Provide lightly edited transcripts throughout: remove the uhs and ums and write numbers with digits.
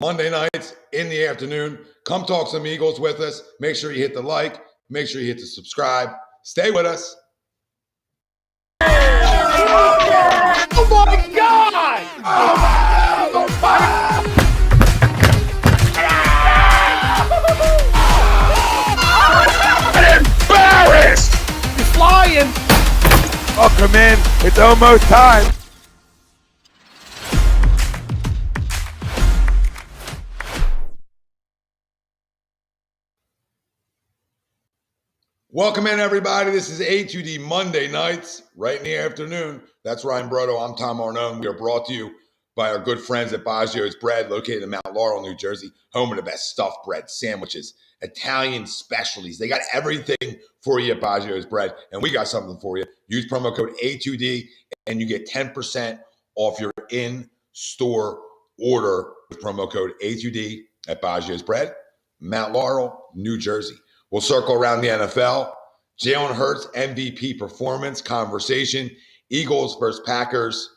Monday nights in the afternoon. Come talk some Eagles with us. Make sure you hit the like. Make sure you hit the subscribe. Stay with us. Oh my God! I'm embarrassed! He's flying! Welcome in. It's almost time. Welcome in, everybody. This is A2D Monday nights, right in the afternoon. That's Ryan Brodo. I'm Tom Arnone. We are brought to you by our good friends at BOAGGIO'S Bread, located in Mount Laurel, New Jersey, home of the best stuffed bread, sandwiches, Italian specialties. They got everything for you at BOAGGIO'S Bread, and we got something for you. Use promo code A2D, and you get 10% off your in-store order with promo code A2D at BOAGGIO'S Bread, Mount Laurel, New Jersey. We'll circle around the NFL. Jalen Hurts MVP performance conversation. Eagles versus Packers.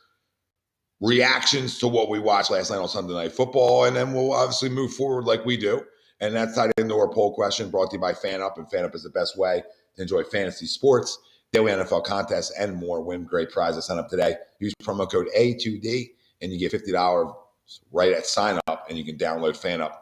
Reactions to what we watched last night on Sunday Night Football. And then we'll obviously move forward like we do. And that's tied into our poll question brought to you by FanUp. And FanUp is the best way to enjoy fantasy sports, daily NFL contests, and more. Win great prizes. Sign up today. Use promo code A2D and you get $50 right at sign up. And you can download FanUp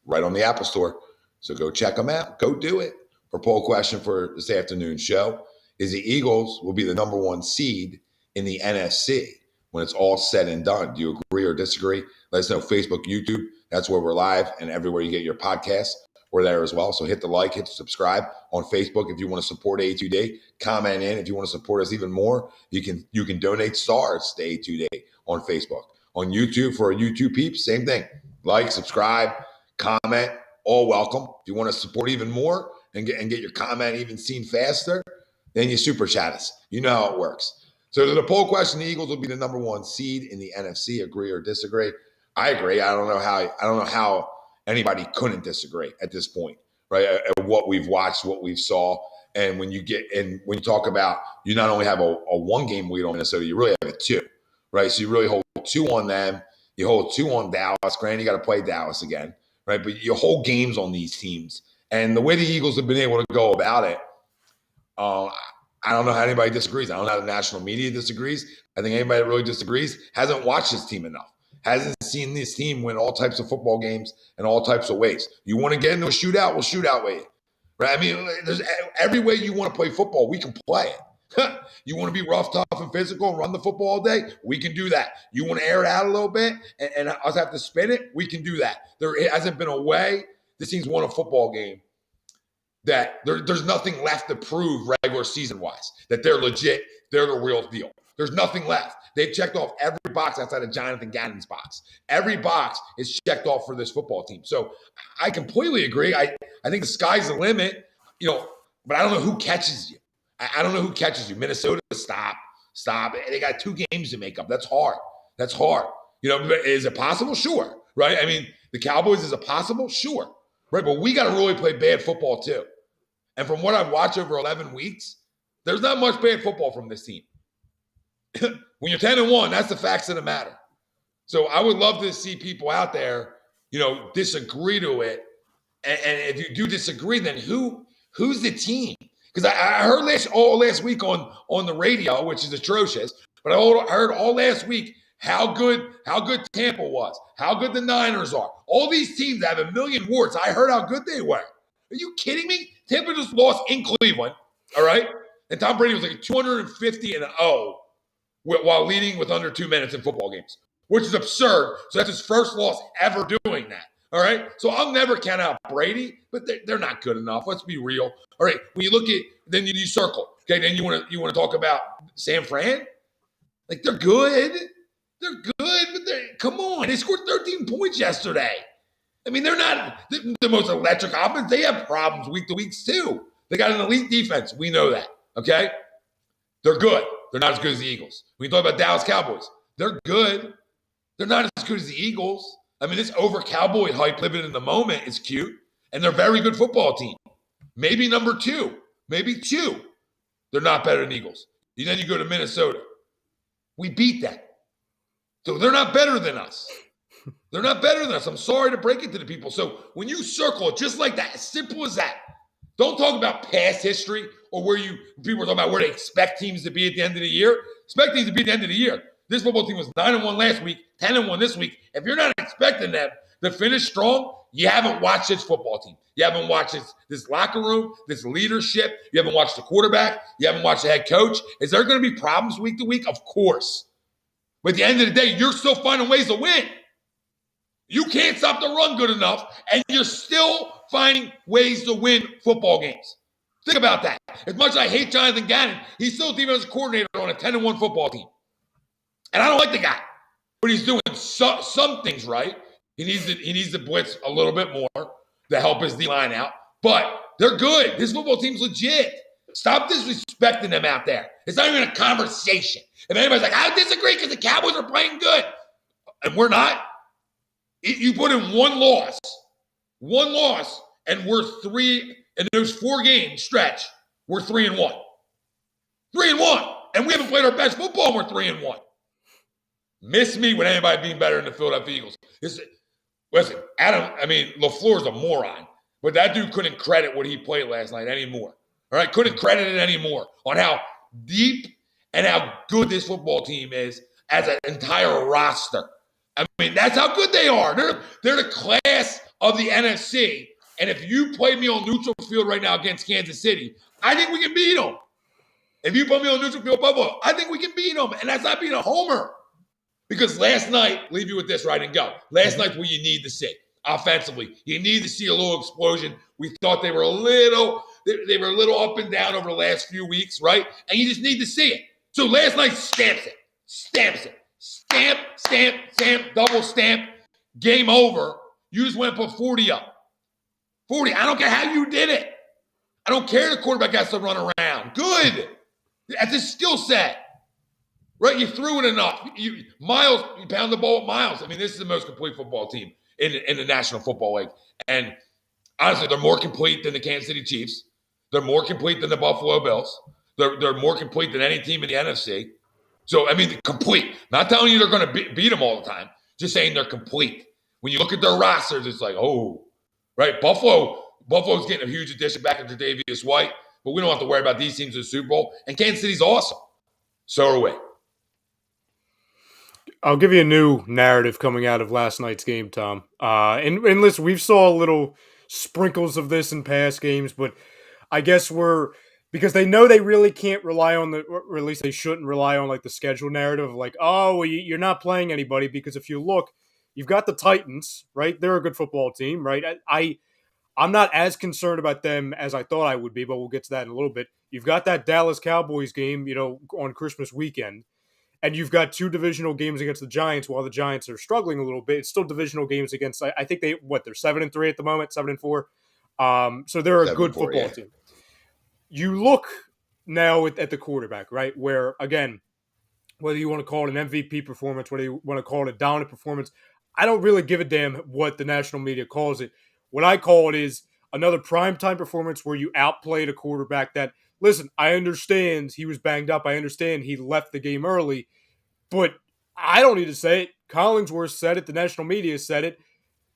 right on the Apple Store. So go check them out. Go do it. Our poll question for this afternoon's show is the Eagles will be the number one seed in the NFC when it's all said and done. Do you agree or disagree? Let us know. Facebook, YouTube. That's where we're live, and everywhere you get your podcasts, we're there as well. So hit the like, hit the subscribe on Facebook if you want to support A2D. Comment in if you want to support us even more. You can donate stars to A2D on Facebook. On YouTube, for our YouTube peeps, same thing. Like, subscribe, comment. All welcome. If you want to support even more and get your comment even seen faster, then you super chat us. You know how it works. So to the poll question, the Eagles will be the number one seed in the NFC. Agree or disagree? I agree. I don't know how anybody couldn't disagree at this point, right? At what we've watched, what we've saw, and when you talk about, you not only have a one game lead on Minnesota, you really have a two, right? So you really hold two on them. You hold two on Dallas. Granted, you got to play Dallas again. Right, but you hold games on these teams, and the way the Eagles have been able to go about it, I don't know how anybody disagrees. I don't know how the national media disagrees. I think anybody that really disagrees hasn't watched this team enough, hasn't seen this team win all types of football games in all types of ways. You want to get into a shootout? We'll shoot out with you. Right? I mean, there's every way you want to play football, we can play it. You want to be rough, tough, and physical and run the football all day? We can do that. You want to air it out a little bit and us have to spin it? We can do that. There hasn't been a way this team's won a football game that there's nothing left to prove regular season-wise, that they're legit, they're the real deal. There's nothing left. They've checked off every box outside of Jonathan Gannon's box. Every box is checked off for this football team. So I completely agree. I think the sky's the limit, but I don't know who catches you. I don't know who catches you. Minnesota, stop. They got 2 games to make up. That's hard. Is it possible? Sure. Right? I mean, the Cowboys, is it possible? Sure. Right? But we got to really play bad football too. And from what I've watched over 11 weeks, there's not much bad football from this team. When you're 10-1, that's the facts of the matter. So I would love to see people out there, disagree to it. And if you do disagree, then who's the team? Because I heard last week on the radio, which is atrocious, but I heard all last week how good Tampa was, how good the Niners are. All these teams have a million warts. I heard how good they were. Are you kidding me? Tampa just lost in Cleveland, all right? And Tom Brady was like 250-0 while leading with under 2 minutes in football games, which is absurd. So that's his first loss ever doing that. All right, so I'll never count out Brady, but they're not good enough. Let's be real. All right, when you look at, then you circle. Okay, then you want to talk about San Fran. Like they're good, but come on. They scored 13 points yesterday. I mean, they're not the most electric offense. They have problems week to week too. They got an elite defense. We know that. Okay, they're good. They're not as good as the Eagles. When you talk about Dallas Cowboys, they're good. They're not as good as the Eagles. I mean, this over Cowboy hype living in the moment is cute, and they're a very good football team. Maybe number 2, maybe 2. They're not better than Eagles. Then you go to Minnesota. We beat them. So they're not better than us. They're not better than us. I'm sorry to break it to the people. So when you circle it just like that, as simple as that, don't talk about past history or people are talking about where they expect teams to be at the end of the year. Expect teams to be at the end of the year. This football team was 9-1 last week, 10-1 this week. If you're not expecting them to finish strong, you haven't watched this football team. You haven't watched this locker room, this leadership. You haven't watched the quarterback. You haven't watched the head coach. Is there going to be problems week to week? Of course. But at the end of the day, you're still finding ways to win. You can't stop the run good enough, and you're still finding ways to win football games. Think about that. As much as I hate Jonathan Gannon, he's still a defensive coordinator on a 10-1 football team. And I don't like the guy. But he's doing some things right. He needs to blitz a little bit more to help his D-line out. But they're good. This football team's legit. Stop disrespecting them out there. It's not even a conversation. If anybody's like, I disagree because the Cowboys are playing good, and we're not, you put in one loss, and we're three, in those 4-game stretch, we're 3-1. 3-1. And we haven't played our best football, and we're 3-1. Miss me with anybody being better than the Philadelphia Eagles. Listen, LaFleur's a moron, but that dude couldn't credit what he played last night anymore. All right, couldn't credit it anymore on how deep and how good this football team is as an entire roster. I mean, that's how good they are. They're the class of the NFC. And if you play me on neutral field right now against Kansas City, I think we can beat them. If you put me on neutral field, Buffalo, I think we can beat them. And that's not being a homer. Because last night, leave you with this, right, and go. Last night's what you need to see offensively. You need to see a little explosion. We thought they were a little up and down over the last few weeks, right? And you just need to see it. So last night stamps it. Stamp, double stamp. Game over. You just went and put 40 up. 40. I don't care how you did it. I don't care the quarterback has to run around. Good. That's his skill set. Right? You threw it enough. You pound the ball with Miles. I mean, this is the most complete football team in the National Football League. And honestly, they're more complete than the Kansas City Chiefs. They're more complete than the Buffalo Bills. They're more complete than any team in the NFC. So, I mean, complete. Not telling you they're going to beat them all the time. Just saying they're complete. When you look at their rosters, it's like, oh, right? Buffalo's getting a huge addition back into Davius White, but we don't have to worry about these teams in the Super Bowl. And Kansas City's awesome. So are we. I'll give you a new narrative coming out of last night's game, Tom. And listen, we've saw little sprinkles of this in past games, but I guess because they know they really can't rely on or at least they shouldn't rely on like the schedule narrative of like, oh, well, you're not playing anybody, because if you look, you've got the Titans, right? They're a good football team, right? I'm not as concerned about them as I thought I would be, but we'll get to that in a little bit. You've got that Dallas Cowboys game, on Christmas weekend. And you've got 2 divisional games against the Giants. While the Giants are struggling a little bit, it's still divisional games against. I think they're 7-3 at the moment, 7-4. So they're a good football team. You look now at the quarterback, right? Where again, whether you want to call it an MVP performance, whether you want to call it a dominant performance, I don't really give a damn what the national media calls it. What I call it is another primetime performance where you outplayed a quarterback that. Listen, I understand he was banged up. I understand he left the game early. But I don't need to say it. Collinsworth said it. The national media said it.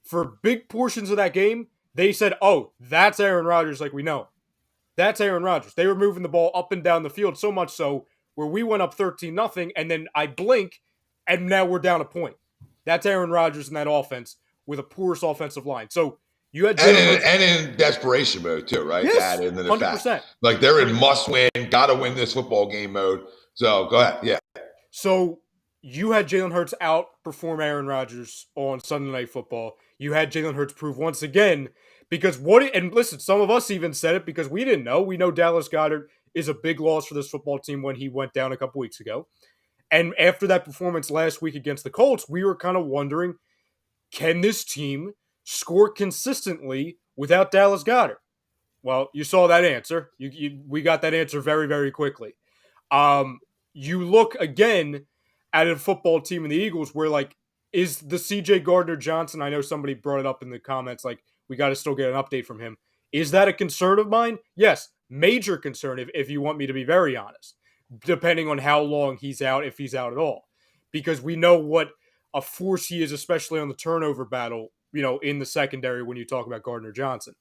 For big portions of that game, they said, oh, that's Aaron Rodgers like we know. That's Aaron Rodgers. They were moving the ball up and down the field, so much so where we went up 13-0, and then I blink, and now we're down a point. That's Aaron Rodgers in that offense with a porous offensive line. So you had and in desperation mode too, right? Yes, that and then the 100%. fact, like they're in must-win, gotta win this football game mode. So go ahead, yeah. So you had Jalen Hurts outperform Aaron Rodgers on Sunday Night Football. You had Jalen Hurts prove once again because and listen, some of us even said it because we didn't know. We know Dallas Goedert is a big loss for this football team when he went down a couple weeks ago. And after that performance last week against the Colts, we were kind of wondering, can this team score consistently without Dallas Goedert? Well, you saw that answer. We got that answer very, very quickly. You look again at a football team in the Eagles where, like, is the C.J. Gardner-Johnson, I know somebody brought it up in the comments, like, we got to still get an update from him. Is that a concern of mine? Yes, major concern if you want me to be very honest, depending on how long he's out, if he's out at all. Because we know what a force he is, especially on the turnover battle, in the secondary when you talk about Gardner Johnson.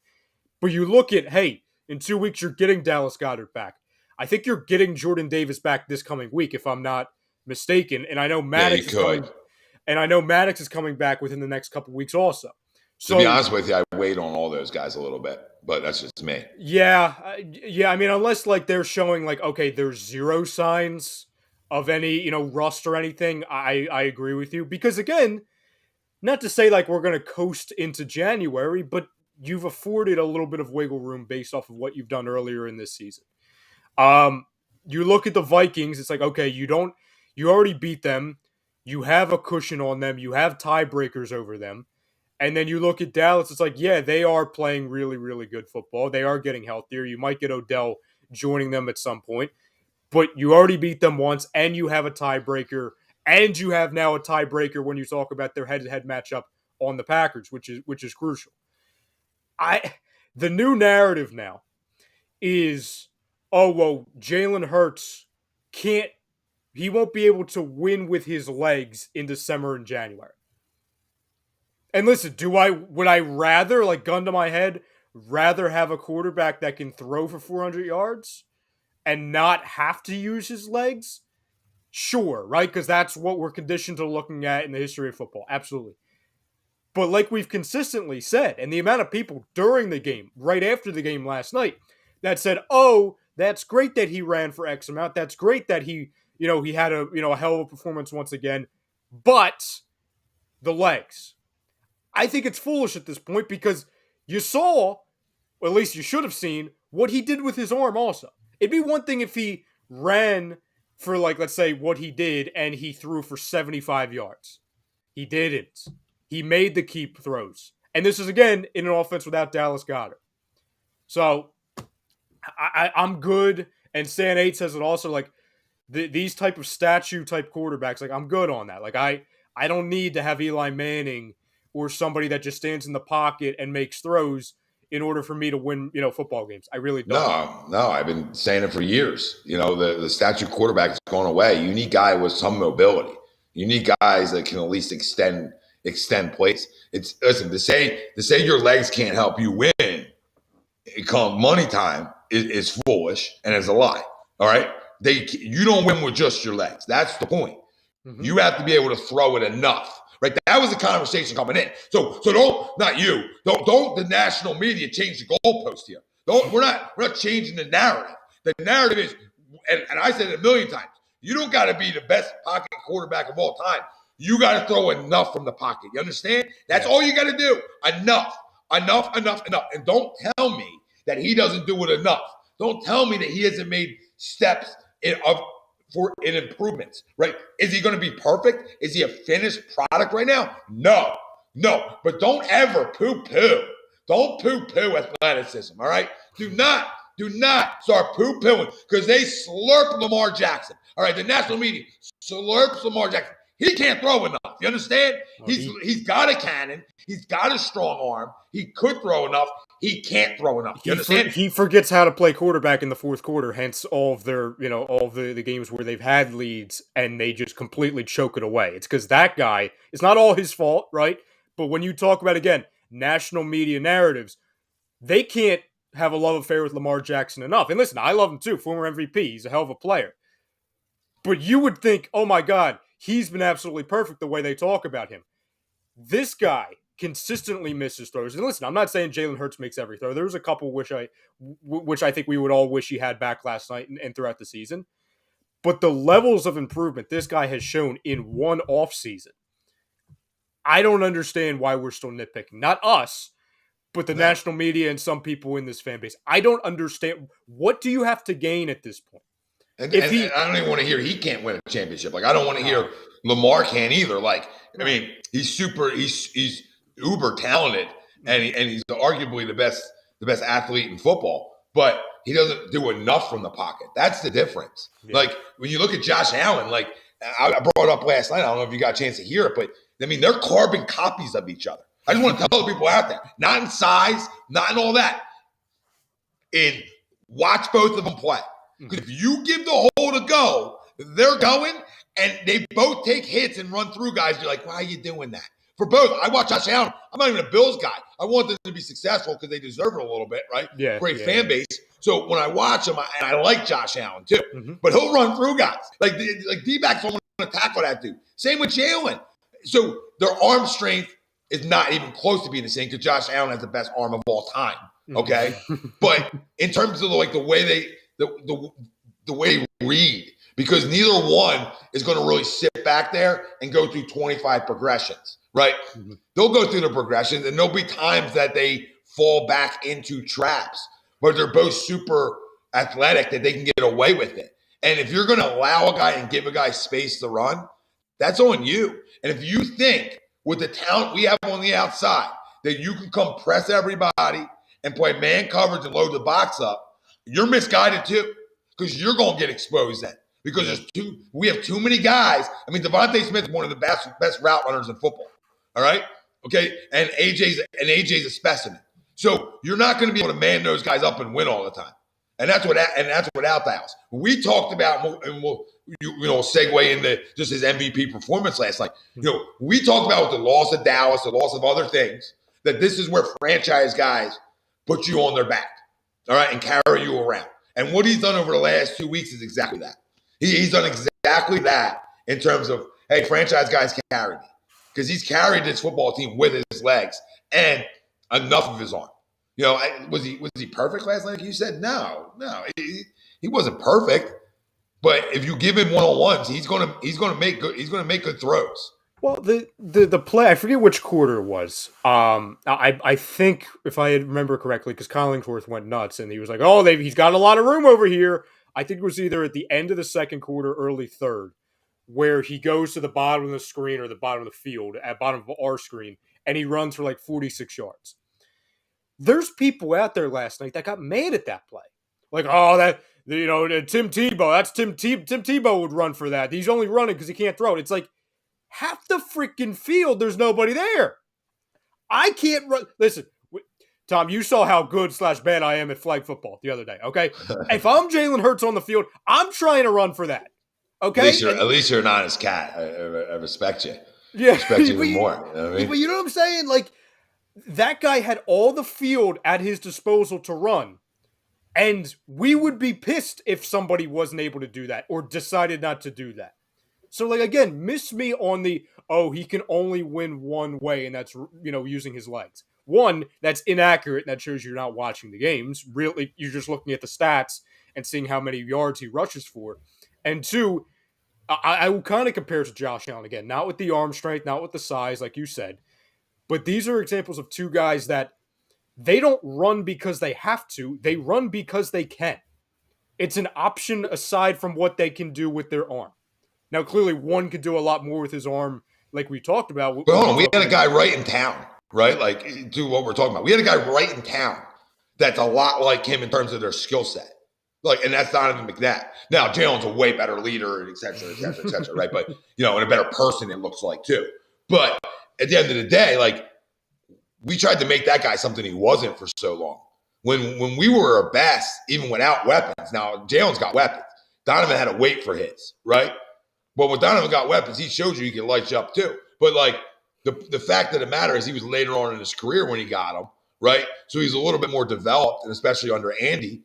But you look at, hey, in 2 weeks, you're getting Dallas Goedert back. I think you're getting Jordan Davis back this coming week, if I'm not mistaken. And I know Maddox is coming back within the next couple weeks also. So, to be honest with you, I wait on all those guys a little bit, but that's just me. Yeah. I mean, unless like they're showing like, okay, there's zero signs of any, rust or anything, I agree with you. Because again, not to say like we're going to coast into January, but you've afforded a little bit of wiggle room based off of what you've done earlier in this season. You look at the Vikings, it's like, okay, you already beat them. You have a cushion on them. You have tiebreakers over them. And then you look at Dallas, it's like, yeah, they are playing really, really good football. They are getting healthier. You might get Odell joining them at some point. But you already beat them once, and you have a tiebreaker. And you have now a tiebreaker when you talk about their head-to-head matchup on the Packers, which is crucial. The new narrative now is, oh, well, Jalen Hurts he won't be able to win with his legs in December and January. And listen, would I rather, like gun to my head, rather have a quarterback that can throw for 400 yards and not have to use his legs? Sure, right? Because that's what we're conditioned to looking at in the history of football. Absolutely. But like we've consistently said, and the amount of people during the game, right after the game last night, that said, oh, that's great that he ran for X amount. That's great that he had a hell of a performance once again. But the legs. I think it's foolish at this point because you saw, or at least you should have seen, what he did with his arm also. It'd be one thing if he ran for, like, let's say what he did and he threw for 75 yards. He didn't. He made the key throws. And this is, again, in an offense without Dallas Goedert. So, I'm good. And Stan 8 says it also, like, these type of statue-type quarterbacks, like, I'm good on that. Like, I don't need to have Eli Manning or somebody that just stands in the pocket and makes throws in order for me to win, football games. I really don't. No, I've been saying it for years. The statue quarterback has gone away. You need guy with some mobility. You need guys that can at least extend plays. Listen, to say your legs can't help you win come money time is foolish and is a lie. All right? You don't win with just your legs. That's the point. Mm-hmm. You have to be able to throw it enough. Right, that was the conversation coming in. So don't the national media change the goalpost here. We're not changing the narrative. The narrative is, and I said it a million times, you don't got to be the best pocket quarterback of all time. You got to throw enough from the pocket. You understand? That's all you got to do. Enough. And don't tell me that he doesn't do it enough. Don't tell me that he hasn't made steps in improvements, right? Is he going to be perfect? Is he a finished product right now? No. But don't ever poo-poo. Don't poo-poo athleticism, all right? Do not start poo-pooing because they slurp Lamar Jackson. All right, the national media slurps Lamar Jackson. He can't throw enough. You understand? He's got a cannon. He's got a strong arm. He could throw enough. He can't throw enough. You understand? He forgets how to play quarterback in the fourth quarter. Hence, all of their, all of the games where they've had leads and they just completely choke it away. It's because that guy. It's not all his fault, right? But when you talk about, again, national media narratives, they can't have a love affair with Lamar Jackson enough. And listen, I love him too. Former MVP. He's a hell of a player. But you would think, oh my God, he's been absolutely perfect the way they talk about him. This guy consistently misses throws. And listen, I'm not saying Jalen Hurts makes every throw. There was a couple which I think we would all wish he had back last night and throughout the season. But the levels of improvement this guy has shown in one offseason, I don't understand why we're still nitpicking. Not us, but the national media and some people in this fan base. I don't understand. What do you have to gain at this point? And I don't even want to hear he can't win a championship. Like, I don't want to hear Lamar can't either. Like, I mean, he's uber talented, and he's arguably the best athlete in football. But he doesn't do enough from the pocket. That's the difference. Yeah. Like, when you look at Josh Allen, like I brought it up last night. I don't know if you got a chance to hear it, but I mean, they're carbon copies of each other. I just want to tell the people out there, not in size, not in all that. Watch both of them play. Because if you give the hole to go, they're going, And they both take hits and run through guys. You're like, why are you doing that? For both, I watch Josh Allen. I'm not even a Bills guy. I want them to be successful because they deserve it a little bit, right? Yeah. Great fan base. So when I watch him, and I like Josh Allen too, but he'll run through guys. Like D-backs don't want to tackle that dude. Same with Jalen. So their arm strength is not even close to being the same because Josh Allen has the best arm of all time. Okay, but in terms of like the way the way they read, because neither one is going to really sit back there and go through 25 progressions, right? They'll go through the progressions, and there'll be times that they fall back into traps, but they're both super athletic that they can get away with it. And if you're going to allow a guy and give a guy space to run, that's on you. And if you think with the talent we have on the outside that you can come press everybody and play man coverage and load the box up, you're misguided too, because you're going to get exposed then. Because we have too many guys. I mean, Devontae Smith is one of the best route runners in football. All right? Okay? And AJ's a specimen. So you're not going to be able to man those guys up and win all the time. And that's without Dallas. We talked about, and we'll segue into just his MVP performance last night. We talked about with the loss of Dallas, the loss of other things, that this is where franchise guys put you on their back, all right, and carry you around. And what he's done over the last 2 weeks is exactly that. He's done exactly that in terms of, hey, franchise guys carry me, because he's carried this football team with his legs and enough of his arm. Was he perfect last night? You said no. He wasn't perfect. But if you give him one-on-ones, he's gonna make good throws. Well, the play, I forget which quarter it was. I think if I remember correctly, because Collingsworth went nuts and he was like, "Oh, he's got a lot of room over here." I think it was either at the end of the second quarter, early third, where he goes to the bottom of the screen or the bottom of the field, at bottom of our screen, and he runs for like 46 yards. There's people out there last night that got mad at that play. Like, Tim Tebow, that's Tim Tebow would run for that. He's only running because he can't throw it. It's like half the freaking field, there's nobody there. I can't run. Listen, Tom, you saw how good / bad I am at flag football the other day, okay? If I'm Jalen Hurts on the field, I'm trying to run for that, okay? At least you're an honest cat. I respect you. Yeah. I respect you even more. You know what I mean? But you know what I'm saying? Like, that guy had all the field at his disposal to run, and we would be pissed if somebody wasn't able to do that or decided not to do that. So, like, again, miss me on he can only win one way, and that's, using his legs. One, that's inaccurate, and that shows you're not watching the games. Really, you're just looking at the stats and seeing how many yards he rushes for. And two, I will kind of compare it to Josh Allen again, not with the arm strength, not with the size, like you said. But these are examples of two guys that they don't run because they have to. They run because they can. It's an option aside from what they can do with their arm. Now, clearly, one could do a lot more with his arm, like we talked about. But hold on, we had a guy right in town, right? Like, do what we're talking about. We had a guy right in town that's a lot like him in terms of their skill set. And that's Donovan McNabb. Now, Jalen's a way better leader, et cetera, right? But, and a better person, it looks like, too. But at the end of the day, we tried to make that guy something he wasn't for so long. When we were our best, even without weapons. Now, Jalen's got weapons. Donovan had to wait for his, right? But when Donovan got weapons, he showed you he can light you up too. But the fact of the matter is he was later on in his career when he got them, right? So he's a little bit more developed, and especially under Andy.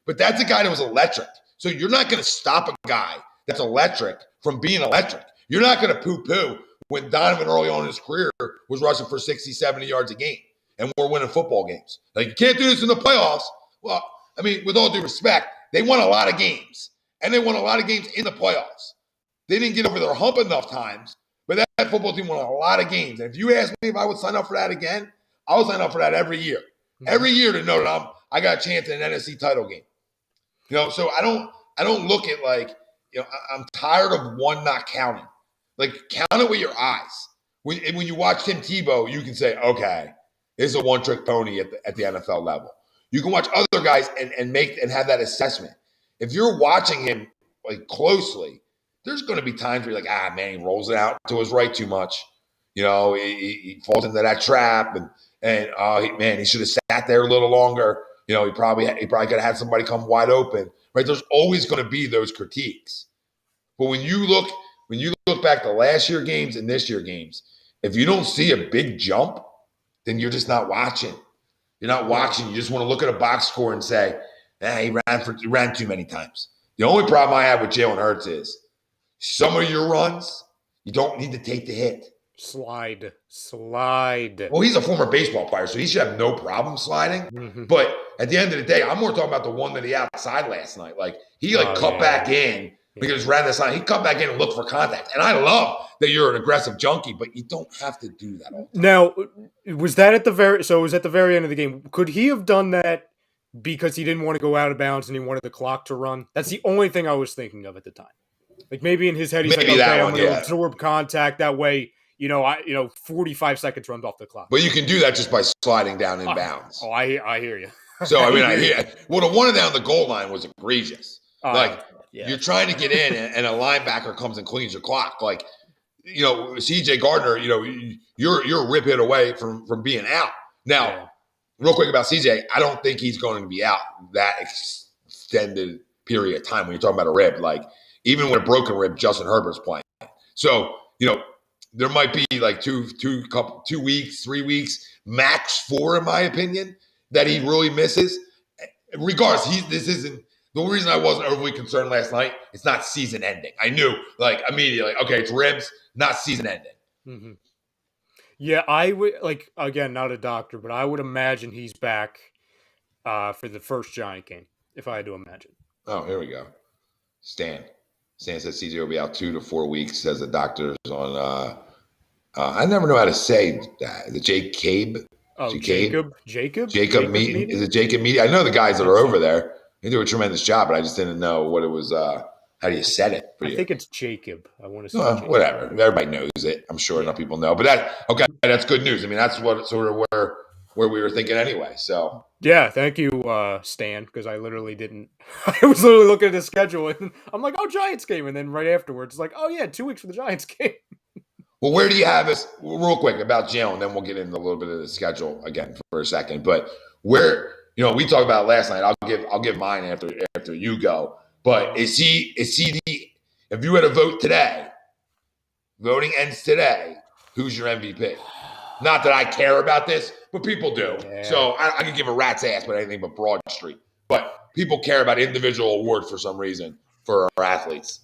But that's a guy that was electric. So you're not going to stop a guy that's electric from being electric. You're not going to poo-poo when Donovan early on in his career was rushing for 60, 70 yards a game, and we're winning football games. You can't do this in the playoffs. Well, I mean, with all due respect, they won a lot of games, and they won a lot of games in the playoffs. They didn't get over their hump enough times, but that football team won a lot of games. And if you ask me if I would sign up for that again, I would sign up for that every year. Every year to know that I got a chance in an NFC title game. So I don't look at I'm tired of one not counting. Count it with your eyes. When you watch Tim Tebow, you can say, okay, this is a one-trick pony at the NFL level. You can watch other guys and have that assessment. If you're watching him closely, there's going to be times where you're like, man, he rolls it out to his right too much. He falls into that trap, and he should have sat there a little longer. He probably could have had somebody come wide open. Right? There's always going to be those critiques. But when you look when you look back to last year games and this year games, if you don't see a big jump, then you're just not watching. You're not watching. You just want to look at a box score and say, he ran too many times. The only problem I have with Jalen Hurts is some of your runs, you don't need to take the hit. Slide. Well, he's a former baseball player, so he should have no problem sliding. Mm-hmm. But at the end of the day, I'm more talking about the one that he outside last night. Like, he cut back in because ran this line. He cut back in and looked for contact. And I love that you're an aggressive junkie, but you don't have to do that all the time. Now, was that at the very end of the game? Could he have done that because he didn't want to go out of bounds and he wanted the clock to run? That's the only thing I was thinking of at the time. Like, maybe in his head, he's I'm going to absorb contact that way. 45 seconds runs off the clock. But you can do that just by sliding down in bounds. Oh, I hear you. So, I hear well, the one down the goal line was egregious. You're trying to get in and a linebacker comes and cleans your clock. Like, CJ Gardner, you're a rip hit away from being out. Now, real quick about CJ, I don't think he's going to be out that extended period of time when you're talking about a rib. Like, even with a broken rib, Justin Herbert's playing. So, there might be like 2 weeks, 3 weeks, max 4, in my opinion, that he really misses. Regardless, this isn't the reason I wasn't overly concerned last night. It's not season ending. I knew, like, immediately, okay, it's ribs, not season ending. Mm-hmm. Yeah, I would, like, again, not a doctor, but I would imagine he's back for the first Giant game, if I had to imagine. Oh, here we go. Stan says CJ will be out 2 to 4 weeks, says the doctors on I never know how to say that. The Jacob? Oh, Jacob Meeting? Is it Jacob Meeting? I know the guys that are over there. They do a tremendous job, but I just didn't know what it was. How do you set it for you? I think it's Jacob. I want to say Jacob. Whatever. Everybody knows it. I'm sure enough people know. But that's good news. I mean, that's what sort of where we were thinking anyway. So yeah, thank you, Stan, because I literally didn't. I was literally looking at the schedule and I'm like, oh, Giants game, and then right afterwards, it's like, oh yeah, 2 weeks for the Giants game. Well, where do you have us real quick about Jalen? Then we'll get into a little bit of the schedule again for a second. But where we talked about it last night. I'll give mine after you go. But is he the? If you had to vote today, voting ends today. Who's your MVP? Not that I care about this, but people do. Yeah. So I can give a rat's ass about anything but Broad Street. But people care about individual awards for some reason for our athletes.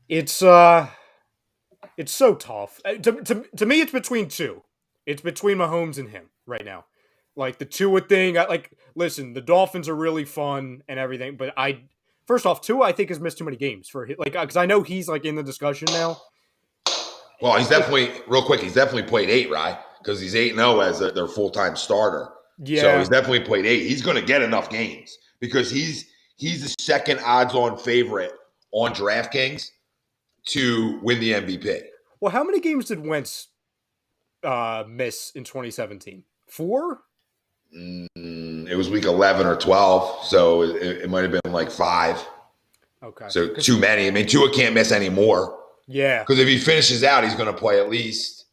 It's so tough. To me, it's between two. It's between Mahomes and him right now. Like the Tua thing. Listen, the Dolphins are really fun and everything, but first off, Tua I think has missed too many games because I know he's like in the discussion now. Well, he's definitely played 8, right? Because he's 8-0 as their full-time starter. Yeah. So he's definitely played 8. He's going to get enough games because he's the second odds-on favorite on DraftKings to win the MVP. Well, how many games did Wentz miss in 2017? 4? It was week 11 or 12, so it might have been like 5. Okay. So too many. I mean, Tua can't miss any more. Yeah. Because if he finishes out, he's going to play at least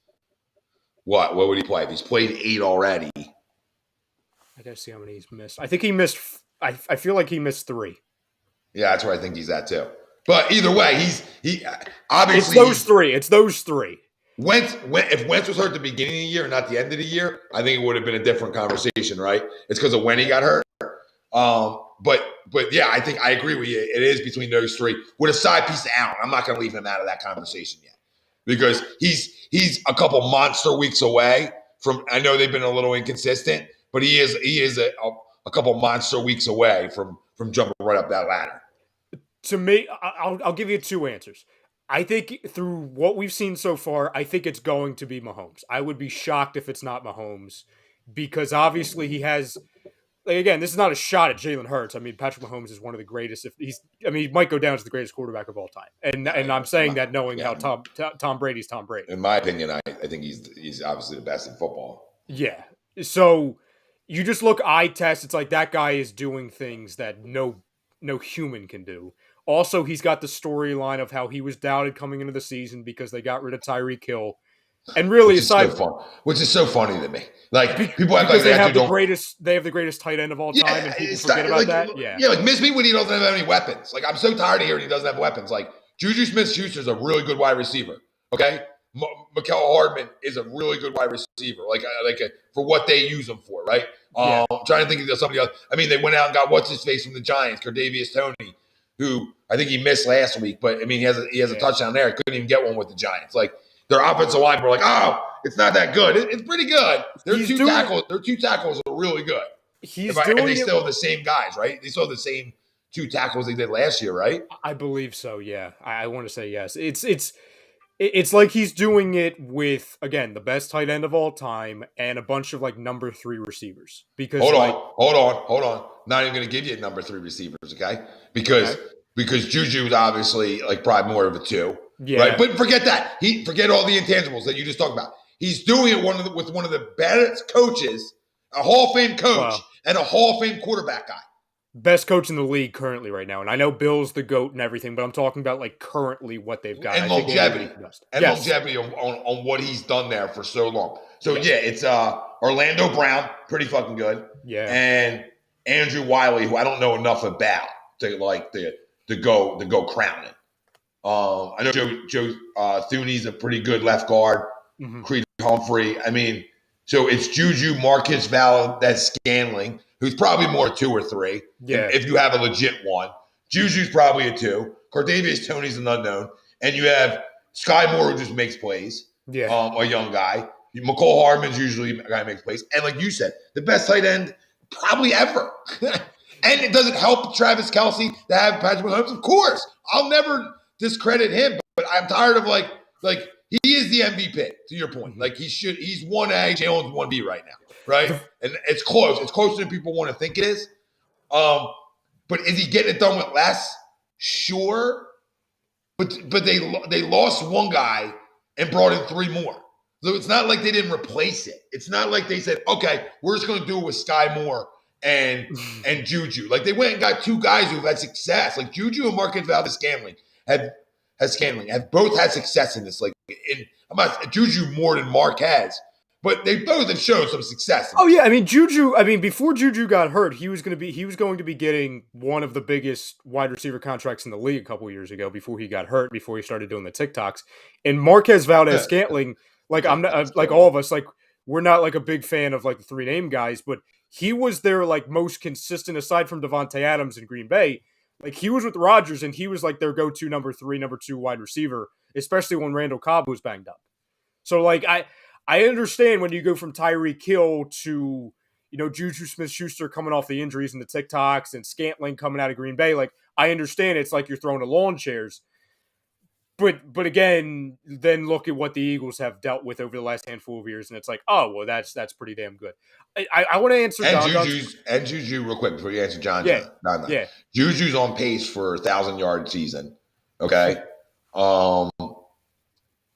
what? What would he play? If he's played 8 already. I got to see how many he's missed. I think he missed. I feel like he missed 3. Yeah, that's where I think he's at too. But either way, he obviously It's those three. If Wentz was hurt at the beginning of the year, not the end of the year, I think it would have been a different conversation, right? It's because of when he got hurt. But yeah, I think I agree with you. It is between those 3 with a side piece of Allen. I'm not going to leave him out of that conversation yet because he's a couple monster weeks away from. I know they've been a little inconsistent, but he is a couple monster weeks away from jumping right up that ladder. To me, I'll give you 2 answers. I think through what we've seen so far, I think it's going to be Mahomes. I would be shocked if it's not Mahomes because he has. Again, this is not a shot at Jalen Hurts. I mean, Patrick Mahomes is one of the greatest. He might go down as the greatest quarterback of all time. And I'm saying that knowing how Tom Brady's Tom Brady. In my opinion, I think he's obviously the best in football. Yeah. So you just look eye test. It's like that guy is doing things that no human can do. Also, he's got the storyline of how he was doubted coming into the season because they got rid of Tyreek Hill. And really, which is so funny to me. Like people act like they have the greatest tight end of all time, and people forget about that. Yeah, like miss me when he doesn't have any weapons. Like I'm so tired of hearing he doesn't have weapons. Like Juju Smith-Schuster is a really good wide receiver. Okay, Mecole Hardman is a really good wide receiver. For what they use him for, right? Yeah. I'm trying to think of somebody else. I mean, they went out and got what's his face from the Giants, Kadarius Toney, who I think he missed last week, but I mean, he has a touchdown there. He couldn't even get one with the Giants. Like their offensive line, we're like, oh, it's not that good. It's pretty good. Their two tackles are really good. And they still have the same guys, right? They still have the same two tackles they did last year, right? I believe so. Yeah, I want to say yes. It's like he's doing it with, again, the best tight end of all time and a bunch of like number 3 receivers. Because hold on. Not even going to give you number 3 receivers, okay? Because Juju is obviously like probably more of a 2, right? But forget that. Forget all the intangibles that you just talked about. He's doing it with one of the best coaches, a Hall of Fame coach, and a Hall of Fame quarterback guy. Best coach in the league currently right now. And I know Bill's the GOAT and everything, but I'm talking about like currently what they've got. And longevity. Longevity on what he's done there for so long. So it's Orlando Brown, pretty fucking good. Yeah. And Andrew Wiley, who I don't know enough about to go crown it. I know Joe Thuney's a pretty good left guard. Mm-hmm. Creed Humphrey. I mean, so it's Juju, Marcus Valdes-Scantling, who's probably more 2 or 3. Yeah. If you have a legit one. Juju's probably a 2. Kadarius Toney's an unknown. And you have Sky Moore, who just makes plays. Yeah. A young guy. Mecole Hardman's usually a guy who makes plays. And like you said, the best tight end probably ever. And it doesn't help Travis Kelce to have Patrick Mahomes. Of course. I'll never discredit him. But I'm tired of like he is the MVP, to your point. Mm-hmm. Like he's 1A, Jalen's 1B right now, right? And it's close. It's closer than people want to think it is. But is he getting it done with less? Sure. But they lost one guy and brought in 3 more. So it's not like they didn't replace it. It's not like they said, okay, we're just going to do it with Sky Moore and Juju. Like they went and got 2 guys who've had success. Like Juju and Marcus Valdes-Scantling have both had success in this. Like I'm not Juju more than Mark has, but they both have shown some success. Oh yeah, I mean Juju. I mean before Juju got hurt, he was going to be getting one of the biggest wide receiver contracts in the league a couple of years ago. Before he got hurt, before he started doing the TikToks, and Marquez Valdes-Scantling, like I'm not like all of us, like we're not like a big fan of like the 3 name guys, but he was their like most consistent aside from Devontae Adams in Green Bay. Like he was with Rodgers and he was like their go-to number 3, number 2 wide receiver, especially when Randall Cobb was banged up. So like I understand when you go from Tyreek Hill to, Juju Smith-Schuster coming off the injuries and the TikToks and Scantling coming out of Green Bay. Like I understand it's like you're throwing a lawn chairs. But again, then look at what the Eagles have dealt with over the last handful of years, and it's like, oh well, that's pretty damn good. I want to answer Juju real quick before you answer John. Yeah. Juju's on pace for 1,000-yard season. Okay.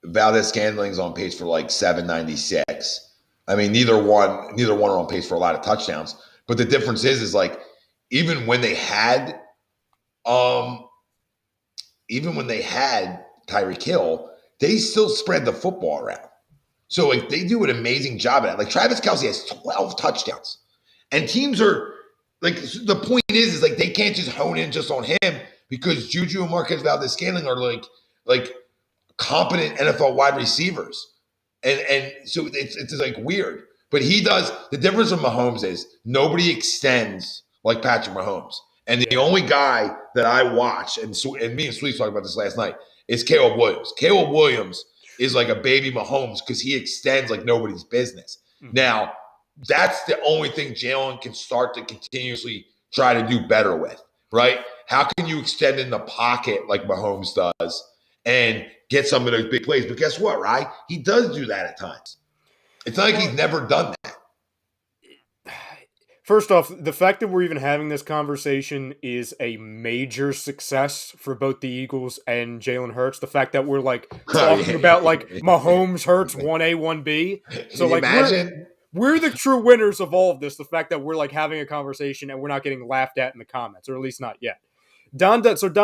Valdes-Scantling's on pace for like 796. I mean, neither one are on pace for a lot of touchdowns. But the difference is like even when they had Tyreek Hill, they still spread the football around. So like they do an amazing job at it. Like Travis Kelce has 12 touchdowns. And teams are like the point is like they can't just hone in just on him because Juju and Marquez Valdes-Scantling are like competent NFL wide receivers. And so it's like weird. But he does the difference with Mahomes is nobody extends like Patrick Mahomes. And the only guy that I watch, and me and Sweet talked about this last night, is Caleb Williams. Caleb Williams is like a baby Mahomes because he extends like nobody's business. Mm-hmm. Now, that's the only thing Jalen can start to continuously try to do better with, right? How can you extend in the pocket like Mahomes does and get some of those big plays? But guess what, right? He does do that at times. It's not like he's never done that. First off, the fact that we're even having this conversation is a major success for both the Eagles and Jalen Hurts. The fact that we're like talking about like Mahomes, Hurts, 1A, 1B. So like we're the true winners of all of this. The fact that we're like having a conversation and we're not getting laughed at in the comments, or at least not yet. Don says Tua,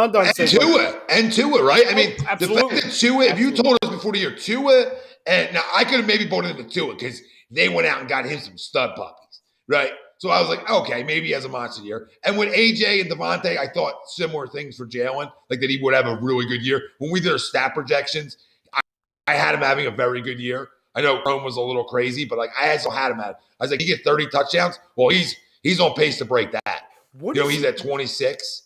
right? I mean, absolutely. The fact that Tua, if you told us before the year Tua, and now I could have maybe bought into Tua because they went out and got him some stud puppies, right? So I was like, okay, maybe he has a monster year. And with AJ and Devontae, I thought similar things for Jalen, like that he would have a really good year. When we did our stat projections, I had him having a very good year. I know Rome was a little crazy, but like I still had him at. I was like, he get 30 touchdowns. Well, he's on pace to break that. He's at 26.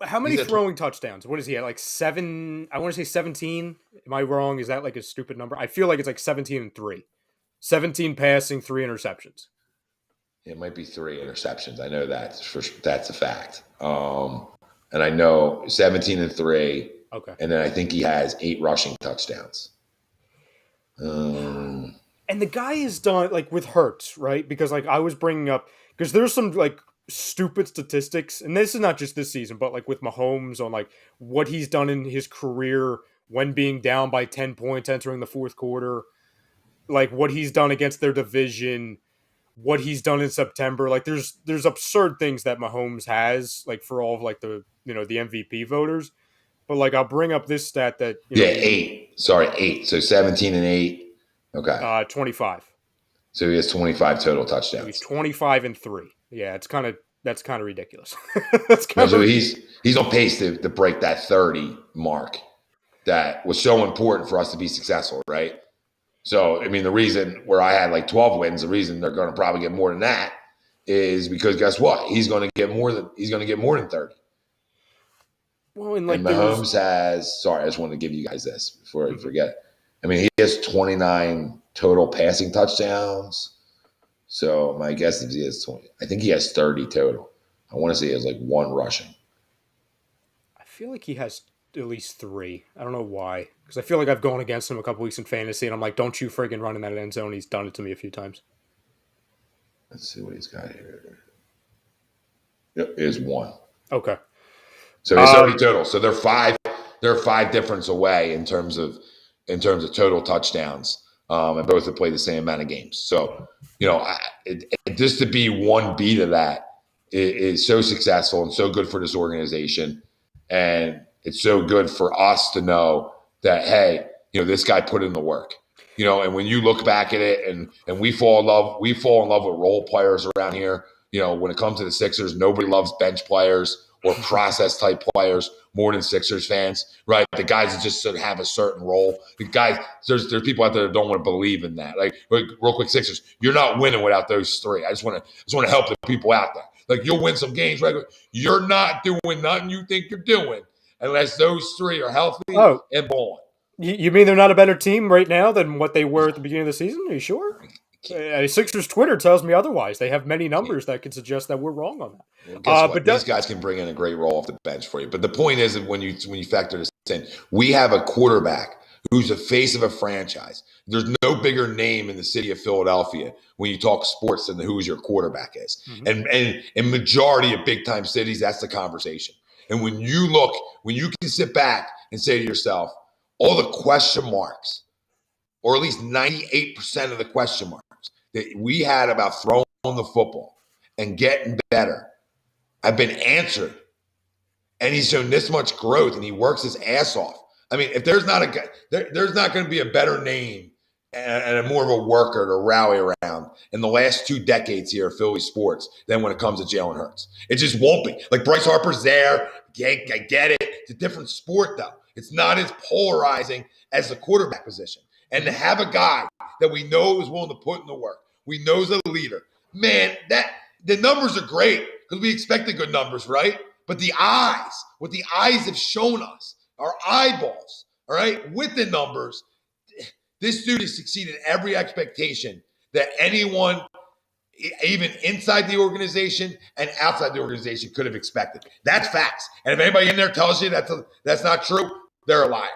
How many throwing touchdowns? What is he at? Like 7? I want to say 17. Am I wrong? Is that like a stupid number? I feel like it's like 17 and 3. 17 passing, 3 interceptions. It might be 3 interceptions. I know that's a fact. And I know 17 and 3. Okay. And then I think he has 8 rushing touchdowns. And the guy is done like with Hurts, right? Because like I was bringing up, because there's some like stupid statistics, and this is not just this season, but like with Mahomes on like what he's done in his career when being down by 10 points entering the fourth quarter, like what he's done against their division, what he's done in September. Like there's absurd things that Mahomes has, like for all of like the the MVP voters. But like I'll bring up this stat that 8. Sorry, 8. So 17 and 8. Okay. 25. So he has 25 total touchdowns. So he's 25 and 3. Yeah, that's kind of ridiculous. So he's on pace to break that 30 mark that was so important for us to be successful, right? So I mean, the reason where I had like 12 wins, the reason they're going to probably get more than that is because guess what? He's going to get more than 30. Well, and like Mahomes has. Sorry, I just wanted to give you guys this before I forget. I mean, he has 29 total passing touchdowns. So my guess is he has 20. I think he has 30 total. I want to say he has like 1 rushing. I feel like he has at least 3. I don't know why. Because I feel like I've gone against him a couple weeks in fantasy, and I'm like, don't you friggin' run in that end zone. He's done it to me a few times. Let's see what he's got here. Yep, it is 1. Okay. So he's 30 total. So they're 5 difference away in terms of total touchdowns. And both have played the same amount of games. So, just to be 1 beat of that is so successful and so good for this organization. And it's so good for us to know that, hey, this guy put in the work. And when you look back at it and we fall in love with role players around here. When it comes to the Sixers, nobody loves bench players or process type players more than Sixers fans, right? The guys that just sort of have a certain role. The guys, there's people out there that don't want to believe in that. Like, real quick, Sixers, you're not winning without those 3. I just want to help the people out there. Like, you'll win some games, right? You're not doing nothing you think you're doing unless those 3 are healthy and born. You mean they're not a better team right now than what they were at the beginning of the season? Are you sure? Sixers Twitter tells me otherwise. They have many numbers that could suggest that we're wrong on that. Well, but these guys can bring in a great role off the bench for you. But the point is that when you factor this in, we have a quarterback who's the face of a franchise. There's no bigger name in the city of Philadelphia when you talk sports than who's your quarterback is. Mm-hmm. And in majority of big time cities, that's the conversation. And when you can sit back and say to yourself, all the question marks, or at least 98% of the question marks that we had about throwing the football and getting better have been answered. And he's shown this much growth and he works his ass off. I mean, if there's not going to be a better name and a more of a worker to rally around in the last 2 decades here of Philly sports than when it comes to Jalen Hurts. It just won't be. Like, Bryce Harper's there. I get it. It's a different sport, though. It's not as polarizing as the quarterback position. And to have a guy that we know is willing to put in the work, we know is a leader, man, the numbers are great because we expected good numbers, right? But what the eyes have shown us, our eyeballs, all right, with the numbers, this dude has succeeded every expectation that anyone, even inside the organization and outside the organization, could have expected. That's facts. And if anybody in there tells you that's not true, they're a liar.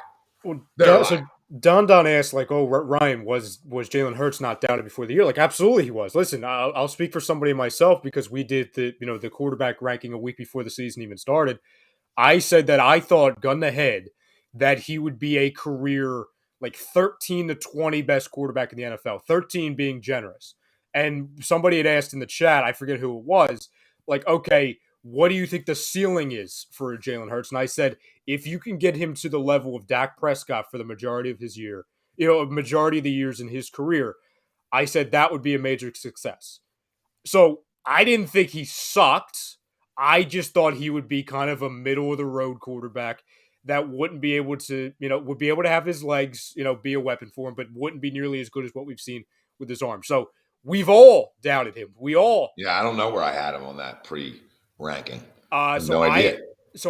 They're a liar. So Don asked, like, oh, Ryan, was Jalen Hurts not doubted before the year? Like, absolutely he was. Listen, I'll speak for somebody myself because we did the quarterback ranking a week before the season even started. I said that I thought, gun to head, that he would be a career, like, 13 to 20 best quarterback in the NFL, 13 being generous. And somebody had asked in the chat, I forget who it was, like, okay, what do you think the ceiling is for Jalen Hurts? And I said, if you can get him to the level of Dak Prescott for the majority of his year, majority of the years in his career, I said that would be a major success. So I didn't think he sucked. I just thought he would be kind of a middle of the road quarterback that wouldn't be able to, would be able to have his legs, be a weapon for him, but wouldn't be nearly as good as what we've seen with his arm. So we've all doubted him. We all. Yeah, I don't know where I had him on that pre-ranking. So no idea.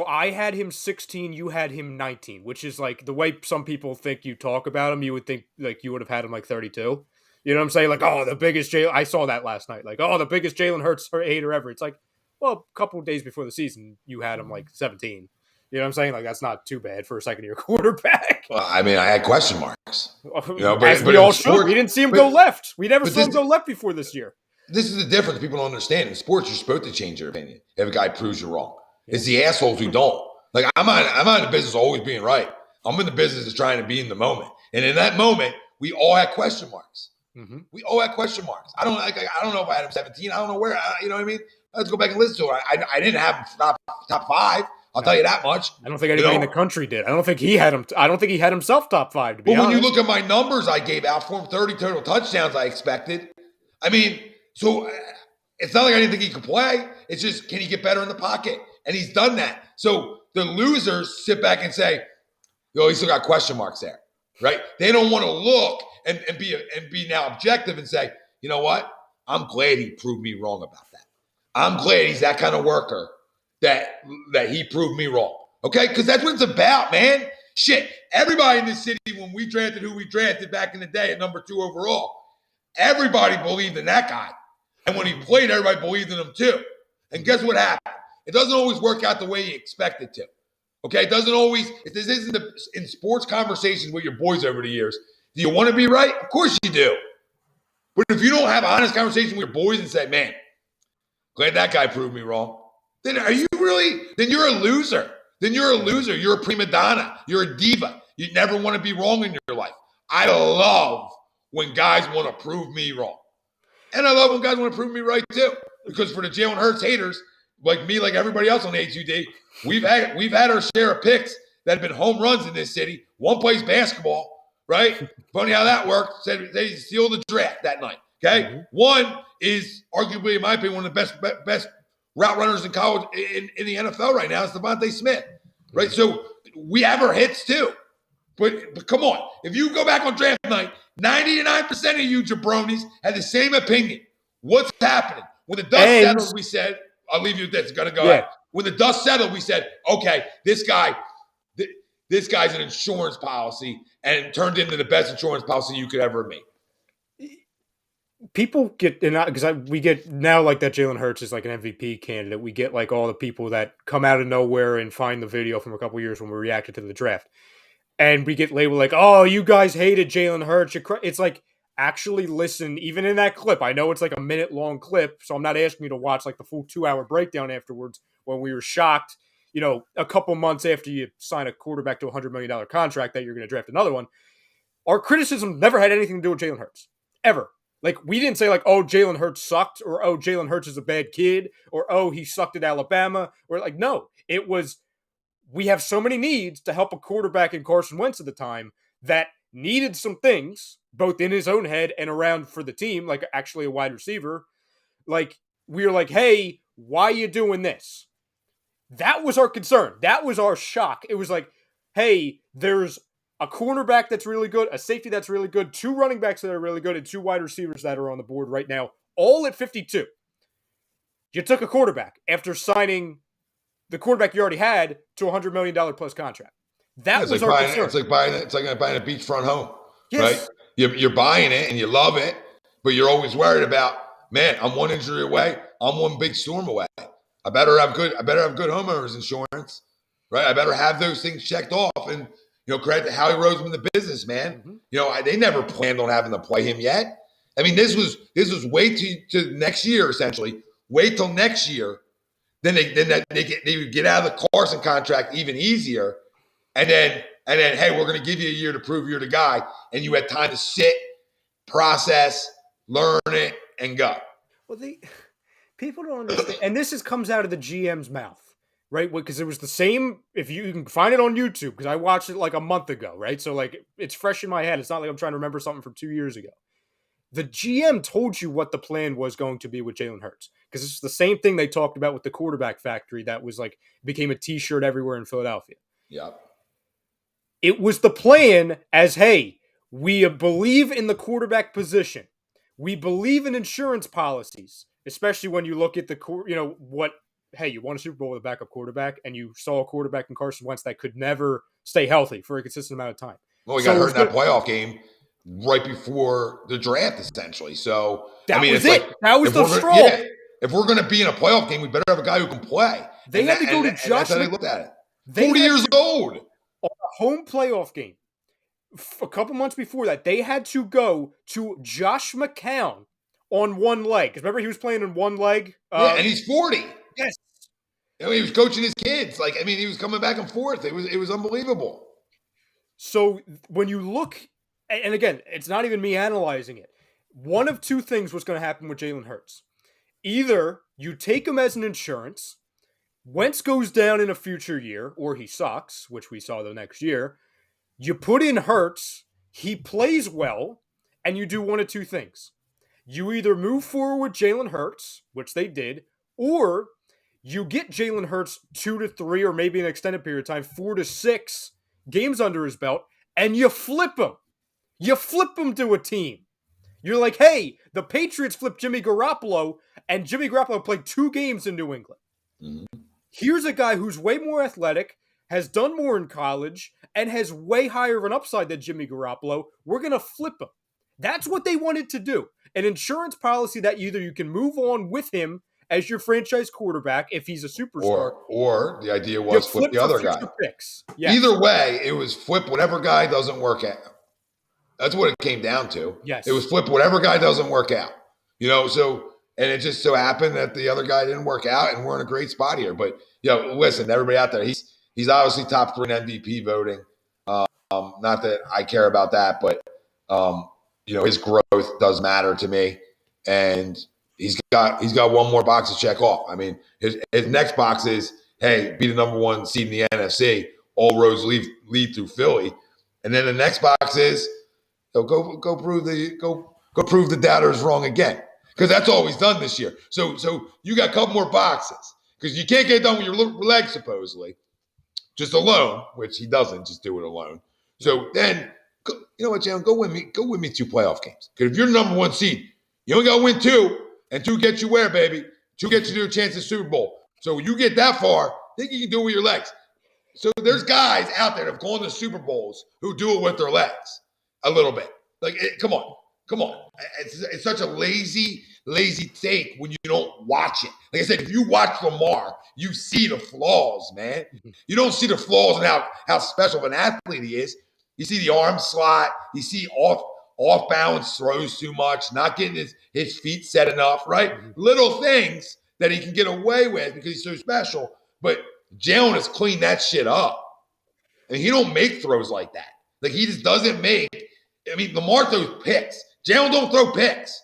I had him 16, you had him 19, which is like the way some people think you talk about him, you would think like you would have had him like 32. You know what I'm saying? Like, oh, the biggest Jalen. I saw that last night. Like, oh, the biggest Jalen Hurts hater ever. It's like, well, a couple of days before the season, you had him like 17. You know what I'm saying? Like, that's not too bad for a second-year quarterback. Well, I mean, I had question marks. As we all should. We didn't see him go left. We never saw him go left before this year. This is the difference people don't understand. In sports, you're supposed to change your opinion if a guy proves you're wrong. It's the assholes who don't. Like, I'm not in the business of always being right. I'm in the business of trying to be in the moment. And in that moment, we all had question marks. Mm-hmm. We all had question marks. I don't know if I had him 17. I don't know where. You know what I mean? Let's go back and listen to it. I didn't have him top 5. I'll tell you that much. I don't think anybody in the country did. I don't think he had him. I don't think he had himself top 5. To be honest. When you look at my numbers, I gave out for him 30 total touchdowns. I expected. I mean, so it's not like I didn't think he could play. It's just, can he get better in the pocket? And he's done that. So the losers sit back and say, he still got question marks there, right? They don't want to look and be now objective and say, you know what? I'm glad he proved me wrong about that. I'm glad he's that kind of worker that he proved me wrong. Okay? Because that's what it's about, man. Shit. Everybody in this city, when we drafted who we drafted back in the day at number 2 overall, everybody believed in that guy. And when he played, everybody believed in him too. And guess what happened? It doesn't always work out the way you expect it to. Okay? It doesn't always, if this isn't in sports conversations with your boys over the years, do you want to be right? Of course you do. But if you don't have an honest conversation with your boys and say, man, glad that guy proved me wrong, then then you're a loser. Then you're a loser. You're a prima donna. You're a diva. You never want to be wrong in your life. I love when guys want to prove me wrong. And I love when guys want to prove me right too. Because for the Jalen Hurts haters, like me, like everybody else on the HUD, we've had our share of picks that have been home runs in this city. One plays basketball, right? Funny how that worked. Said they steal the draft that night. Okay, mm-hmm. One is arguably, in my opinion, one of the best route runners in college in the NFL right now. Is Devontae Smith, right? So we have our hits too. But come on, if you go back on draft night, 99% of you jabronis had the same opinion. What's happening? When the dust settled, we said, I'll leave you with this. It's gonna go ahead. When the dust settled, we said, okay, this guy's an insurance policy, and it turned into the best insurance policy you could ever make. People get, because we get now like that Jalen Hurts is like an MVP candidate. We get like all the people that come out of nowhere and find the video from a couple years when we reacted to the draft. And we get labeled like, oh, you guys hated Jalen Hurts. It's like, actually listen, even in that clip. I know it's like a minute-long clip, so I'm not asking you to watch like the full 2-hour breakdown afterwards when we were shocked, a couple months after you sign a quarterback to a $100 million contract that you're going to draft another one. Our criticism never had anything to do with Jalen Hurts. Ever. Like, we didn't say like, oh, Jalen Hurts sucked, or oh, Jalen Hurts is a bad kid, or oh, he sucked at Alabama, or like, no. It was, we have so many needs to help a quarterback in Carson Wentz at the time that needed some things, both in his own head and around for the team, like actually a wide receiver. Like, we were like, hey, why are you doing this? That was our concern. That was our shock. It was like, hey, there's a cornerback that's really good, a safety that's really good, 2 running backs that are really good, and 2 wide receivers that are on the board right now, all at 52. You took a quarterback after signing the quarterback you already had to a $100 million plus contract. That was our concern. It's like buying a beachfront home, yes. Right? You're buying it and you love it, but you're always worried about, man, I'm one injury away. I'm one big storm away. I better have good homeowners insurance, right? I better have those things checked off. And credit to Howie Roseman, the businessman. Mm-hmm. They never planned on having to play him yet. I mean, this was wait to next year essentially. Wait till next year, then they would get out of the Carson contract even easier. And then, hey, we're going to give you a year to prove you're the guy. And you had time to sit, process, learn it, and go. Well, people don't understand. And this comes out of the GM's mouth, right? Because it was the same, if you can find it on YouTube, because I watched it like a month ago, right? So like it's fresh in my head. It's not like I'm trying to remember something from 2 years ago. the GM told you what the plan was going to be with Jalen Hurts. Because it's the same thing they talked about with the quarterback factory that was like became a t-shirt everywhere in Philadelphia. Yep. It was the plan as, hey, we believe in the quarterback position. We believe in insurance policies, especially when you look at you won a Super Bowl with a backup quarterback, and you saw a quarterback in Carson Wentz that could never stay healthy for a consistent amount of time. Well, he got hurt in that playoff game right before the draft, essentially. So, that was it. That was the straw. Yeah, if we're going to be in a playoff game, we better have a guy who can play. They had to go to Josh. That's how they looked at it. 40 years old. On a home playoff game, a couple months before that, they had to go to Josh McCown on one leg. Because remember, he was playing in one leg. And he's 40. Yes. He was coaching his kids. He was coming back and forth. It was unbelievable. So when you look, and again, it's not even me analyzing it. One of two things was going to happen with Jalen Hurts. Either you take him as an insurance, Wentz goes down in a future year, or he sucks, which we saw the next year. You put in Hurts, he plays well, and you do one of two things. You either move forward with Jalen Hurts, which they did, or you get Jalen Hurts 2 to 3, or maybe an extended period of time, 4 to 6 games under his belt, and you flip him. You flip him to a team. You're like, hey, the Patriots flipped Jimmy Garoppolo, and Jimmy Garoppolo played 2 games in New England. Mm-hmm. Here's a guy who's way more athletic, has done more in college, and has way higher of an upside than Jimmy Garoppolo. We're going to flip him. That's what they wanted to do. An insurance policy that either you can move on with him as your franchise quarterback if he's a superstar. Or the idea was flip the other guy. Yes. Either way, it was flip whatever guy doesn't work out. That's what it came down to. Yes. It was flip whatever guy doesn't work out. And it just so happened that the other guy didn't work out, and we're in a great spot here. But, listen, everybody out there, he's obviously top 3 in MVP voting. Not that I care about that, but, his growth does matter to me. And he's got one more box to check off. I mean, his next box is, hey, be the number 1 seed in the NFC. All roads lead through Philly. And then the next box is, go prove the doubters wrong again. Because that's all he's done this year. So you got a couple more boxes. Because you can't get done with your legs, supposedly. Just alone, which he doesn't just do it alone. So then, you know what, Jalen? Go win me 2 playoff games. Because if you're the number 1 seed, you only got to win 2. And 2 gets you where, baby? 2 gets you to a chance at Super Bowl. So when you get that far, think you can do it with your legs. So there's guys out there that have gone to Super Bowls who do it with their legs a little bit. Come on. It's such a lazy take when you don't watch it. Like I said, if you watch Lamar, you see the flaws, man. You don't see the flaws in how special of an athlete he is. You see the arm slot. You see off balance throws too much, not getting his feet set enough, right? Little things that he can get away with because he's so special. But Jalen has cleaned that shit up. And he don't make throws like that. He just doesn't make. I mean, Lamar throws picks. Jalen don't throw picks.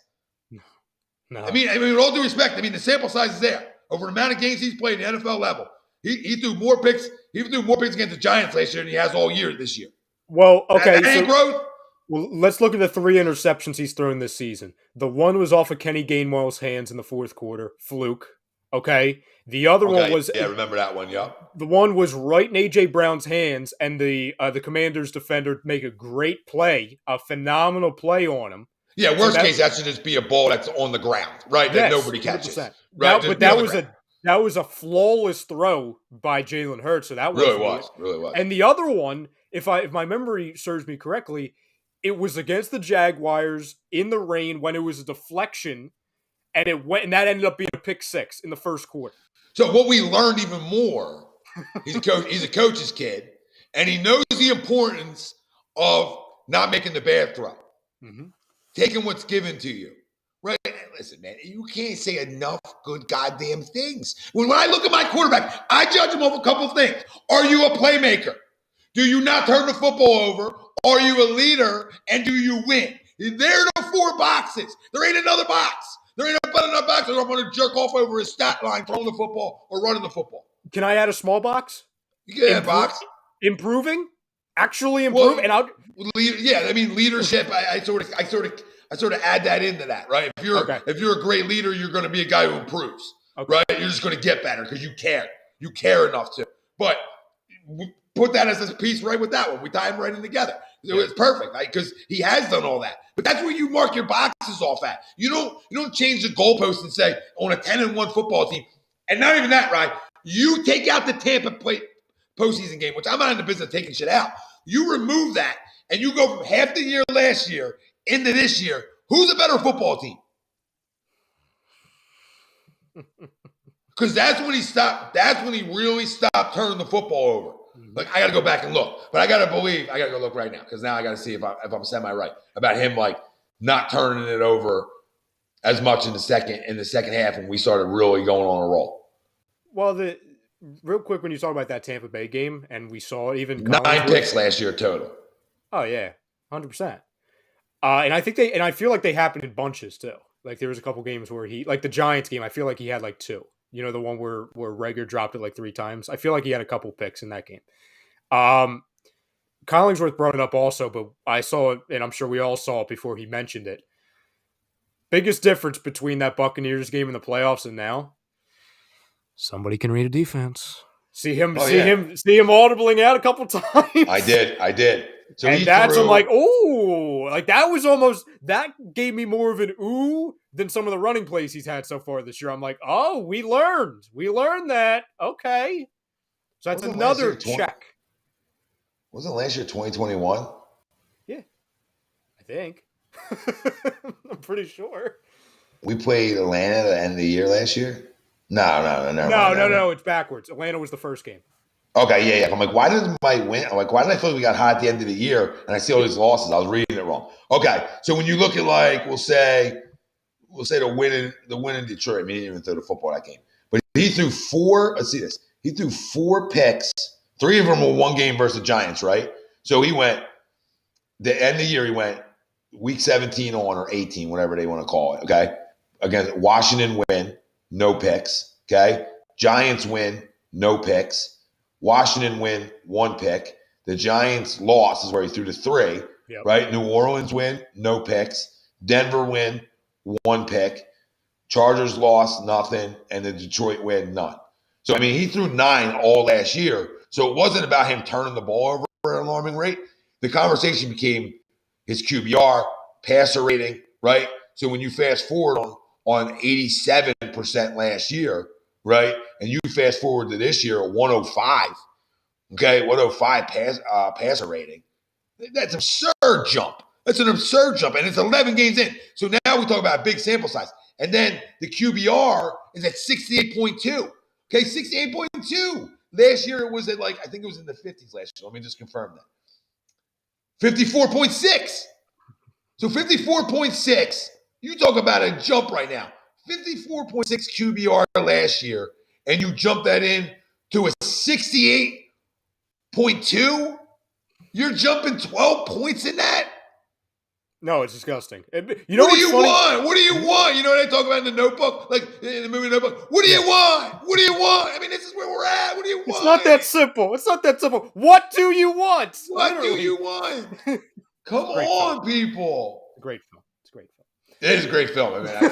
No. I mean, with all due respect, the sample size is there. Over the amount of games he's played at the NFL level, he threw more picks. He threw more picks against the Giants last year than he has all year this year. Well, okay. That ain't growth. Well, let's look at the 3 interceptions he's thrown this season. The one was off of Kenny Gainwell's hands in the 4th quarter. Fluke. Okay. The other one was... Yeah, remember that one, yeah. The one was right in A.J. Brown's hands, and the Commanders defender make a great play, a phenomenal play on him. Yeah, worst case, that should just be a ball that's on the ground, right? That nobody catches. 100%. Right? But that was a flawless throw by Jalen Hurts. So that really was. And the other one, if my memory serves me correctly, it was against the Jaguars in the rain when it was a deflection, and that ended up being a pick 6 in the 1st quarter. So what we learned even more, he's a coach's kid, and he knows the importance of not making the bad throw. Mm-hmm. Taking what's given to you. Right? Listen, man, you can't say enough good goddamn things. When I look at my quarterback, I judge him off a couple things. Are you a playmaker? Do you not turn the football over? Are you a leader? And do you win? There are the 4 boxes. There ain't another box. There ain't another box that I'm going to jerk off over his stat line, throwing the football or running the football. Can I add a small box? You can add a box. Improving? Actually improve? Well, leadership. I I sort of add that into that, right? If you're a great leader, you're going to be a guy who improves, right? You're just going to get better because you care. You care enough to. But put that as a piece right with that one. We tie them right in together. It's perfect, right? Because he has done all that. But that's where you mark your boxes off at. You don't change the goalpost and say on a 10-1 football team, and not even that, right? You take out the Tampa postseason game, which I'm not in the business of taking shit out. You remove that, and you go from half the year last year into this year. Who's a better football team? Because that's when he stopped. That's when he really stopped turning the football over. Like, I got to go back and look. But I got to go look right now because now I got to see if I'm semi-right about him, like, not turning it over as much in the second half when we started really going on a roll. Well, real quick, when you talk about that Tampa Bay game, and we saw even 9 picks last year total. Oh, yeah, 100%. And I feel like they happened in bunches, too. Like, there was a couple games where like the Giants game, I feel like he had like 2. You know, the one where Rager dropped it like 3 times. I feel like he had a couple picks in that game. Collingsworth brought it up also, but I saw it, and I'm sure we all saw it before he mentioned it. Biggest difference between that Buccaneers game in the playoffs and now, somebody can read a defense. See him audibling out a couple times. I did. So and I'm like, ooh, like that gave me more of an ooh than some of the running plays he's had so far this year. I'm like, oh, we learned that. Okay. So that's another check. Wasn't last year 2021? Yeah, I think. I'm pretty sure. We played Atlanta at the end of the year last year? No. It's backwards. Atlanta was the first game. Okay, yeah. I'm like, why did Mike win? I'm like, why did I feel like we got hot at the end of the year and I see all these losses? I was reading it wrong. Okay, so when you look at, like, we'll say the win in Detroit. I mean, he didn't even throw the football that game. But he threw 4, let's see this. He threw 4 picks. 3 of them were one game versus the Giants, right? So he went, the end of the year, he went week 17 on or 18, whatever they want to call it, okay? Against Washington win, no picks, okay? Giants win, no picks. Washington win, 1 pick. The Giants lost is where he threw the 3, right? New Orleans win, no picks. Denver win, 1 pick. Chargers lost, nothing. And the Detroit win, none. So, I mean, he threw 9 all last year. So it wasn't about him turning the ball over at an alarming rate. The conversation became his QBR, passer rating, right? So when you fast forward on 87% last year, right? And you fast forward to this year at 105, okay? 105 passer rating. That's an absurd jump. That's an absurd jump. And it's 11 games in. So now we talk about a big sample size. And then the QBR is at 68.2. Okay, 68.2. Last year it was at, like, I think it was in the 50s last year. Let me just confirm that. 54.6. So 54.6. You talk about a jump right now. 54.6 QBR last year, and you jump that in to a 68.2? You're jumping 12 points in that? No, it's disgusting. What do you want? What do you want? You know what I talk about in the Notebook? Like in the movie Notebook? What do you want? What do you want? I mean, this is where we're at. What do you want? It's not that simple. What do you want? What do you want? Come on, people. Great film. It's a great film. It is a great film. I mean, I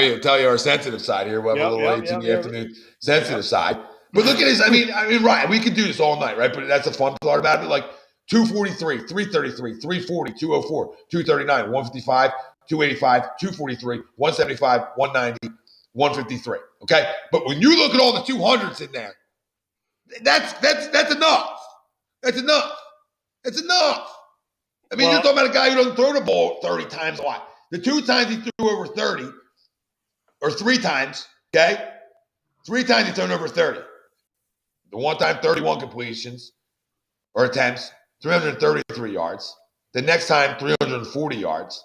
just tell you our sensitive side here. We'll have a little late in the afternoon sensitive side. But look at this. I mean, right. We could do this all night, right? But that's the fun part about it. Like 243, 333, 340, 204, 239, 155, 285, 243, 175, 190, 153. Okay? But when you look at all the 200s in there, that's enough. That's enough. It's enough. I mean, you're talking about a guy who doesn't throw the ball 30 times a lot. The 2 times he threw over 30, or 3 times, okay? 3 times he thrown over 30. The one time, 31 completions or attempts, 333 yards. The next time, 340 yards.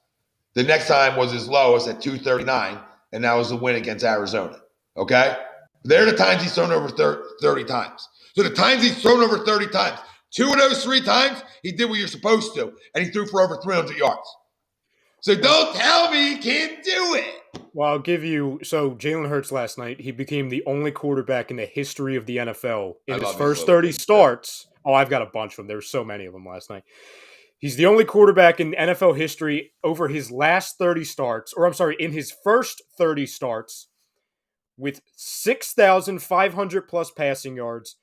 The next time was his lowest at 239, and that was the win against Arizona, okay? They're the times he's thrown over 30 times. So the times he's thrown over 30 times, 2 of those 3 times, he did what you're supposed to, and he threw for over 300 yards. So don't tell me he can't do it. Well, I'll give you – so Jalen Hurts last night, he became the only quarterback in the history of the NFL in his first 30 starts. Oh, I've got a bunch of them. There were so many of them last night. He's the only quarterback in NFL history over his last 30 starts, or I'm sorry, in his first 30 starts with 6,500 plus passing yards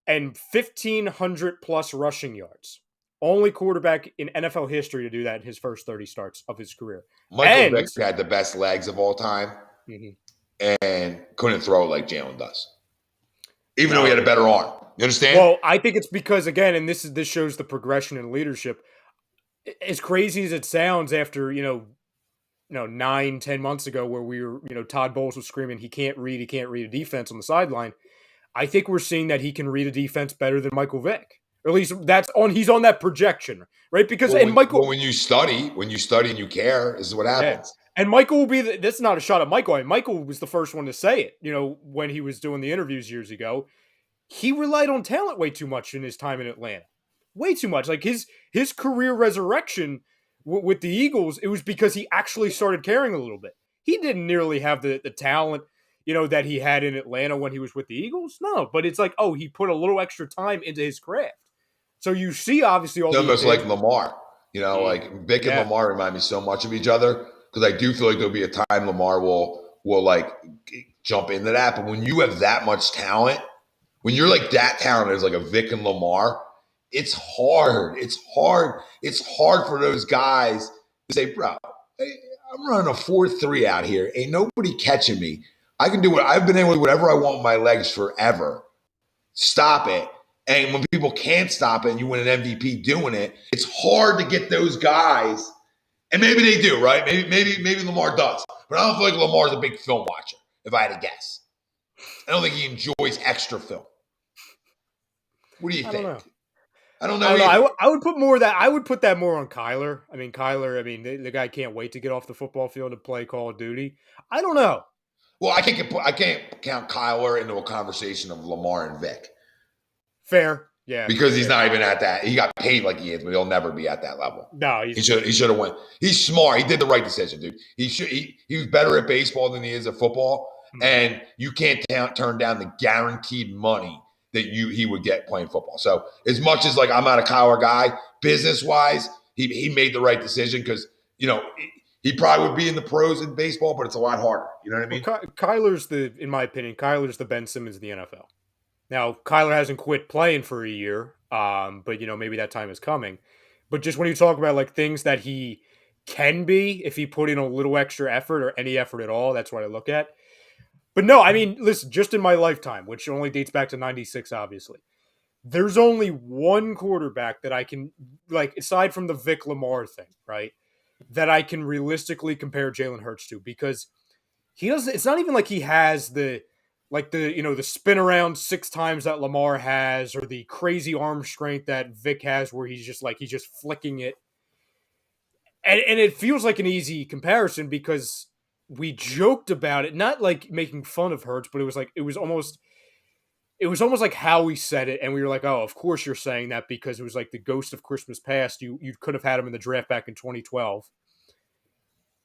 and 1,500 plus rushing yards. Only quarterback in NFL history to do that in his first 30 starts of his career. Michael Vick had the best legs of all time and couldn't throw like Jalen does, even though he had a better arm. You understand? Well, I think it's because, again, and this shows the progression in leadership. As crazy as it sounds, after 9-10 months ago, where we were, Todd Bowles was screaming he can't read a defense on the sideline. I think we're seeing that he can read a defense better than Michael Vick. Or at least he's on that projection, right? Because when you study and you care, this is what happens. Yeah. And Michael will be that's not a shot at Michael. I mean, Michael was the first one to say it, when he was doing the interviews years ago. He relied on talent way too much in his time in Atlanta. Way too much. Like his career resurrection with the Eagles, it was because he actually started caring a little bit. He didn't nearly have the talent, that he had in Atlanta when he was with the Eagles. No, but it's like, he put a little extra time into his craft. So you see, obviously, all almost like Lamar. Like Vic and Lamar remind me so much of each other, because I do feel like there'll be a time Lamar will like jump into that. But when you have that much talent, when you're like that talented as like a Vic and Lamar, it's hard. It's hard for those guys to say, bro, hey, I'm running a 4.3 out here. Ain't nobody catching me. I can do what I've been able to do whatever I want with my legs forever. Stop it. And when people can't stop it and you win an MVP doing it, it's hard to get those guys. And maybe they do, right? Maybe Lamar does. But I don't feel like Lamar's a big film watcher, if I had to guess. I don't think he enjoys extra film. What do you think? I don't know. I would put more of that. I would put that more on Kyler. I mean, the guy can't wait to get off the football field and play Call of Duty. I don't know. Well, I can't count Kyler into a conversation of Lamar and Vic. Fair, yeah. Because he's not even at that. He got paid like he is, but he'll never be at that level. No, he should have went. He's smart. He did the right decision, dude. He was better at baseball than he is at football, and you can't turn down the guaranteed money that he would get playing football. So as much as like I'm not a Kyler guy, business wise, he made the right decision, because he probably would be in the pros in baseball, but it's a lot harder. You know what I mean? Well, Kyler's in my opinion, Kyler's the Ben Simmons of the NFL. Now, Kyler hasn't quit playing for a year, but maybe that time is coming. But just when you talk about like things that he can be if he put in a little extra effort or any effort at all, that's what I look at. But no, I mean, listen, just in my lifetime, which only dates back to 96, obviously, there's only one quarterback that I can, like, aside from the Vic Lamar thing, right, that I can realistically compare Jalen Hurts to, because he doesn't, it's not even like he has the spin around 6 times that Lamar has, or the crazy arm strength that Vic has, where he's just flicking it. And it feels like an easy comparison because we joked about it, not like making fun of Hurts, but it was almost like how he said it, and we were like, oh, of course you're saying that, because it was like the ghost of Christmas past. You could have had him in the draft back in 2012.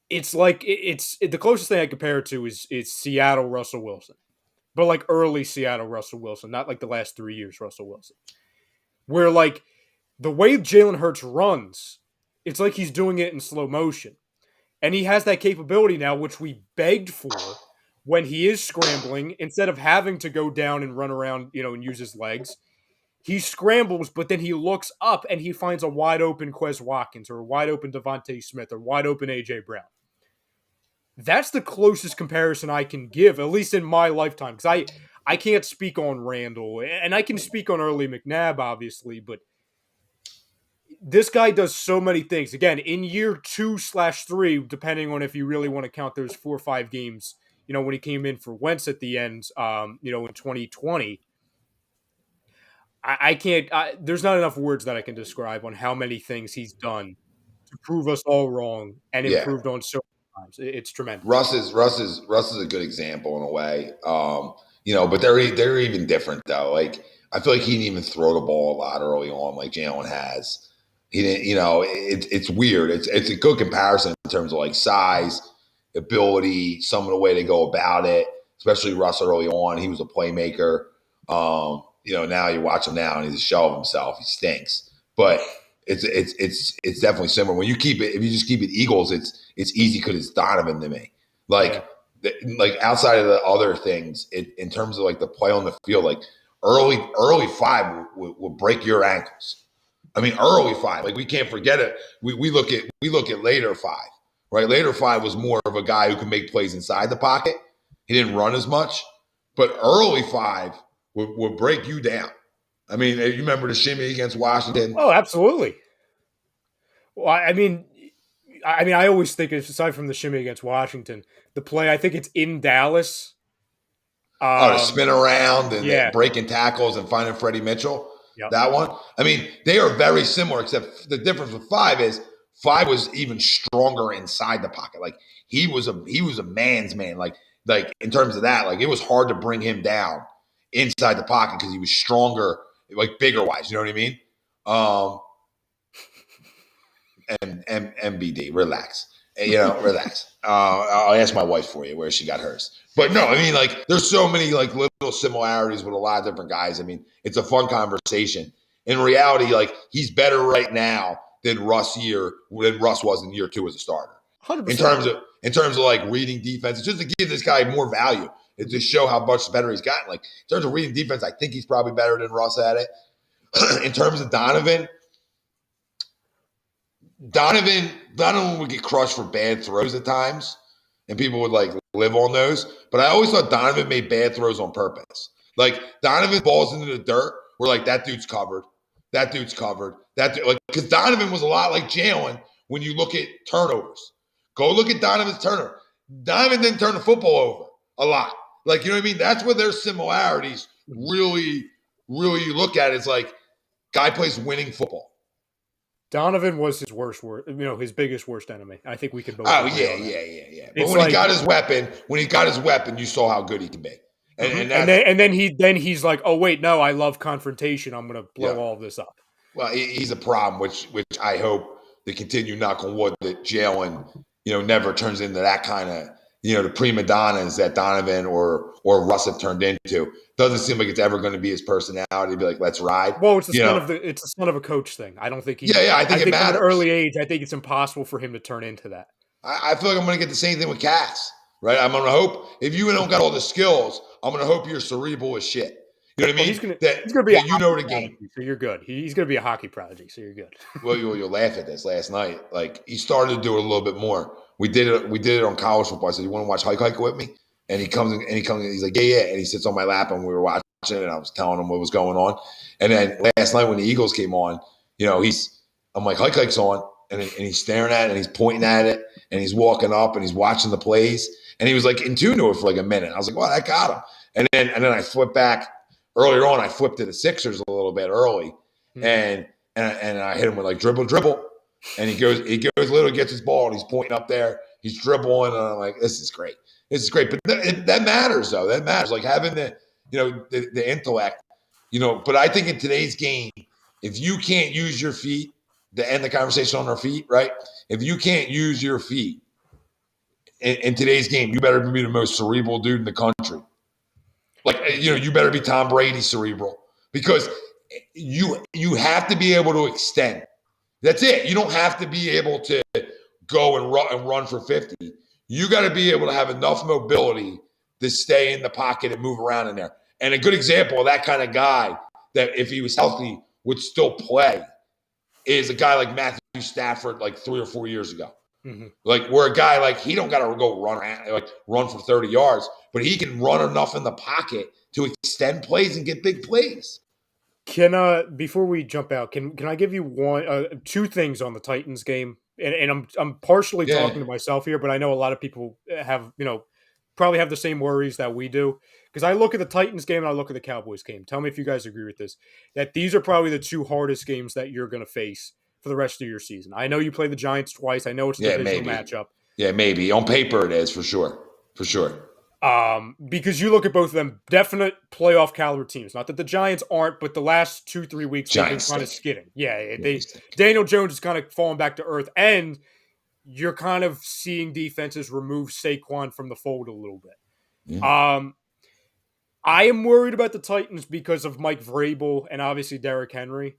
It's like it's the closest thing I compare it to is Seattle Russell Wilson, but like early Seattle Russell Wilson, not like the last 3 years Russell Wilson, where like the way Jalen Hurts runs, it's like he's doing it in slow motion. And he has that capability now, which we begged for when he is scrambling. Instead of having to go down and run around, and use his legs, he scrambles, but then he looks up and he finds a wide open Quez Watkins, or a wide open Devontae Smith, or wide open A.J. Brown. That's the closest comparison I can give, at least in my lifetime, because I can't speak on Randall, and I can speak on early McNabb, obviously, but this guy does so many things. Again, in year 2/3, depending on if you really want to count those 4 or 5 games, when he came in for Wentz at the end, in 2020, I can't. There's not enough words that I can describe on how many things he's done to prove us all wrong and improved on so many times. It's tremendous. Russ is a good example in a way, but they're even different though. Like I feel like he didn't even throw the ball a lot early on, like Jalen has. He didn't, it's weird. It's a good comparison in terms of like size, ability, some of the way they go about it, especially Russ early on. He was a playmaker. Now you watch him now and he's a shell of himself. He stinks. But it's definitely similar. When you keep it, if you just keep it Eagles, it's easy because it's Donovan to me. Like like outside of the other things, in terms of like the play on the field, like early five will break your ankles. I mean, early five, like we can't forget it. We look at later five, right? Later five was more of a guy who could make plays inside the pocket. He didn't run as much, but early five would break you down. I mean, you remember the shimmy against Washington? Oh, absolutely. Well, I always think, aside from the shimmy against Washington, the play, I think it's in Dallas. To spin around and yeah. breaking tackles and finding Freddie Mitchell. Yep. That one. I mean, they are very similar, except the difference with five was even stronger inside the pocket. Like he was a man's man. Like in terms of that, like it was hard to bring him down inside the pocket because he was stronger, like bigger wise. You know what I mean? And MBD, relax. Relax. I'll ask my wife for you where she got hers. But no, I mean, like, there's so many like little similarities with a lot of different guys. I mean, it's a fun conversation. In reality, like, he's better right now than Russ was in year 2 as a starter. 100%. In terms of like reading defense, it's just to give this guy more value. It's to show how much better he's gotten. Like, in terms of reading defense, I think he's probably better than Russ at it. In terms of Donovan would get crushed for bad throws at times, and people would like live on those. But I always thought Donovan made bad throws on purpose. Like Donovan balls into the dirt, we're like, that dude's covered. Because Donovan was a lot like Jalen when you look at turnovers. Go look at Donovan's turnover. Donovan didn't turn the football over a lot. Like, you know what I mean? That's where their similarities really you look at it. It's like, guy plays winning football. Donovan was his his biggest worst enemy. I think we could both. Oh yeah. But when he got his weapon, you saw how good he can be. And then he's like, oh wait, no, I love confrontation. I'm going to blow all of this up. Well, he's a problem, which I hope to continue, knock on wood, that Jalen, never turns into that kind of, the prima donnas that Donovan or Russ have turned into. Doesn't seem like it's ever going to be his personality to be like, let's ride. Well, it's the son of a coach thing. I don't think I think it matters. At an early age, I think it's impossible for him to turn into that. I feel like I'm going to get the same thing with Cass, right? I'm going to hope, if you don't got all the skills, I'm going to hope you're cerebral as shit. You know what I mean? He's going to be the game. So you're good. He's going to be a hockey prodigy, so you're good. Well, you'll laugh at this. Last night, like, he started to do it a little bit more. We did it on college football. I said, you want to watch Hike with me? And he comes in, he's like, yeah. And he sits on my lap, and we were watching it, and I was telling him what was going on. And then last night when the Eagles came on, I'm like, Hike's on. And he's staring at it, and he's pointing at it, and he's walking up, and he's watching the plays. And he was like in tune to it for like a minute. I was like, well, that got him. And then I flipped back. Earlier on, I flipped to the Sixers a little bit early. And I hit him with like dribble. And he goes literally gets his ball, and he's pointing up there. He's dribbling, and I'm like, this is great. But that matters, though. That matters. Like having the intellect, But I think in today's game, if you can't use your feet to end the conversation on our feet, right? If you can't use your feet in today's game, you better be the most cerebral dude in the country. Like, you better be Tom Brady cerebral, because you have to be able to extend. That's it. You don't have to be able to go and run for 50. You got to be able to have enough mobility to stay in the pocket and move around in there. And a good example of that kind of guy that, if he was healthy, would still play is a guy like Matthew Stafford, like 3 or 4 years ago. Mm-hmm. Like, where a guy, like, he don't got to go run for 30 yards, but he can run enough in the pocket to extend plays and get big plays. Before we jump out, can I give you two things on the Titans game? And I'm partially talking to myself here, but I know a lot of people have, probably have the same worries that we do. Because I look at the Titans game and I look at the Cowboys game. Tell me if you guys agree with this, that these are probably the two hardest games that you're going to face for the rest of your season. I know you play the Giants twice. I know it's a divisional matchup. Yeah, maybe. On paper it is, for sure. Because you look at both of them, definite playoff caliber teams. Not that the Giants aren't, but the last 2-3 weeks they've been kind of skidding. Yeah, Daniel Jones is kind of falling back to earth, and you're kind of seeing defenses remove Saquon from the fold a little bit. Mm-hmm. I am worried about the Titans because of Mike Vrabel and obviously Derrick Henry.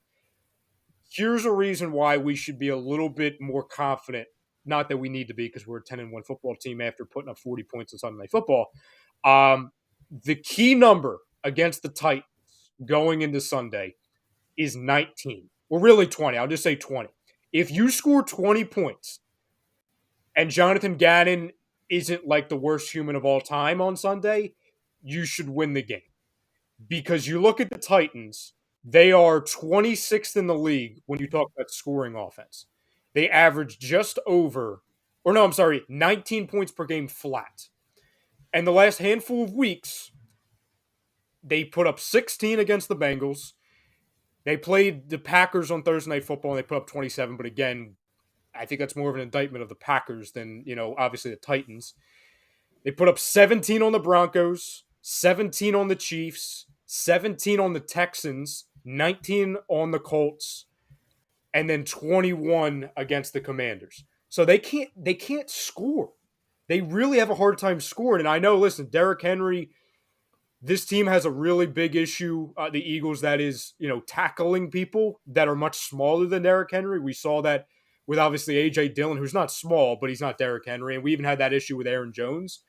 here's a reason why we should be a little bit more confident. Not that we need to be, because we're a 10-1 football team after putting up 40 points on Sunday Night Football. The key number against the Titans going into Sunday is 19. Well, really 20. I'll just say 20. If you score 20 points and Jonathan Gannon isn't like the worst human of all time on Sunday, you should win the game. Because you look at the Titans, they are 26th in the league when you talk about scoring offense. They average just over, 19 points per game flat. And the last handful of weeks, they put up 16 against the Bengals. They played the Packers on Thursday Night Football, and they put up 27. But again, I think that's more of an indictment of the Packers than, obviously the Titans. They put up 17 on the Broncos, 17 on the Chiefs, 17 on the Texans, 19 on the Colts, and then 21 against the Commanders. So they can't score. They really have a hard time scoring. And I know, listen, Derrick Henry, this team has a really big issue, the Eagles, that is, tackling people that are much smaller than Derrick Henry. We saw that with obviously A.J. Dillon, who's not small, but he's not Derrick Henry. And we even had that issue with Aaron Jones.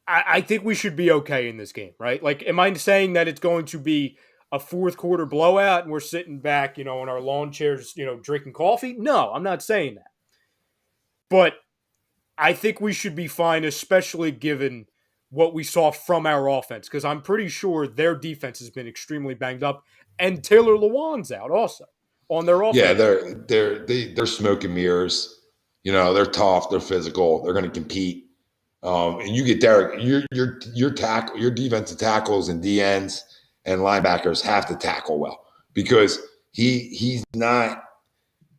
I think we should be okay in this game, right? Like, am I saying that it's going to be a fourth quarter blowout and we're sitting back, in our lawn chairs, drinking coffee? No, I'm not saying that. But I think we should be fine, especially given what we saw from our offense, because I'm pretty sure their defense has been extremely banged up, and Taylor Lewan's out also on their offense. Yeah, they're smoke and mirrors. They're tough, they're physical, they're going to compete. And you get Derek, your defensive tackles and DNs and linebackers have to tackle well, because he's not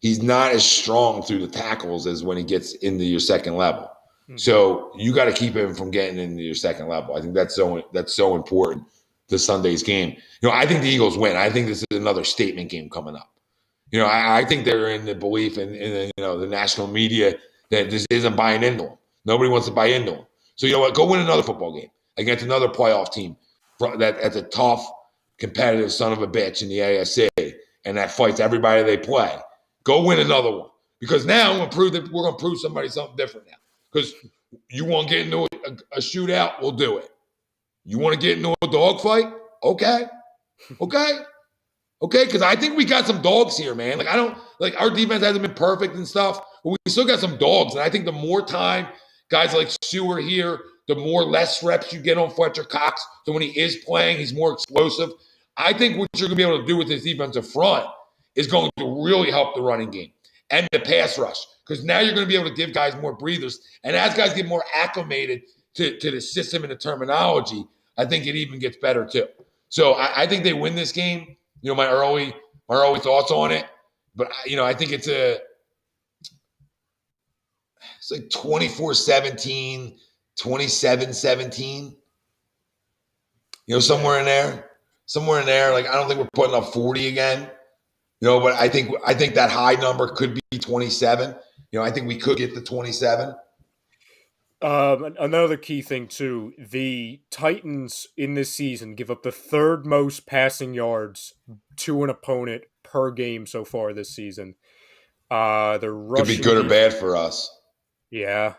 as strong through the tackles as when he gets into your second level. Mm-hmm. So you got to keep him from getting into your second level. I think that's so important to Sunday's game. I think the Eagles win. I think this is another statement game coming up. I think they're in the belief in the national media that this isn't buying into them. Nobody wants to buy into them. So you know what? Go win another football game against another playoff team that's a tough, competitive son of a bitch in the AFC, and that fights everybody they play. Go win another one, because now we're going to prove somebody something different now. Because you want to get into a shootout, we'll do it. You want to get into a dogfight? Okay. Because I think we got some dogs here, man. Our defense hasn't been perfect and stuff, but we still got some dogs. And I think the more time guys like Sue are here, the more less reps you get on Fletcher Cox. So when he is playing, he's more explosive. I think what you're going to be able to do with this defensive front is going to really help the running game and the pass rush, because now you're going to be able to give guys more breathers. And as guys get more acclimated to the system and the terminology, I think it even gets better too. So I think they win this game. My early thoughts on it, but I think it's like 24-17, 27-17. Somewhere in there. Like, I don't think we're putting up 40 again. But I think that high number could be 27. I think we could get to 27. Another key thing too, the Titans in this season give up the third most passing yards to an opponent per game so far this season. The rushing could be good or bad for us. Yeah.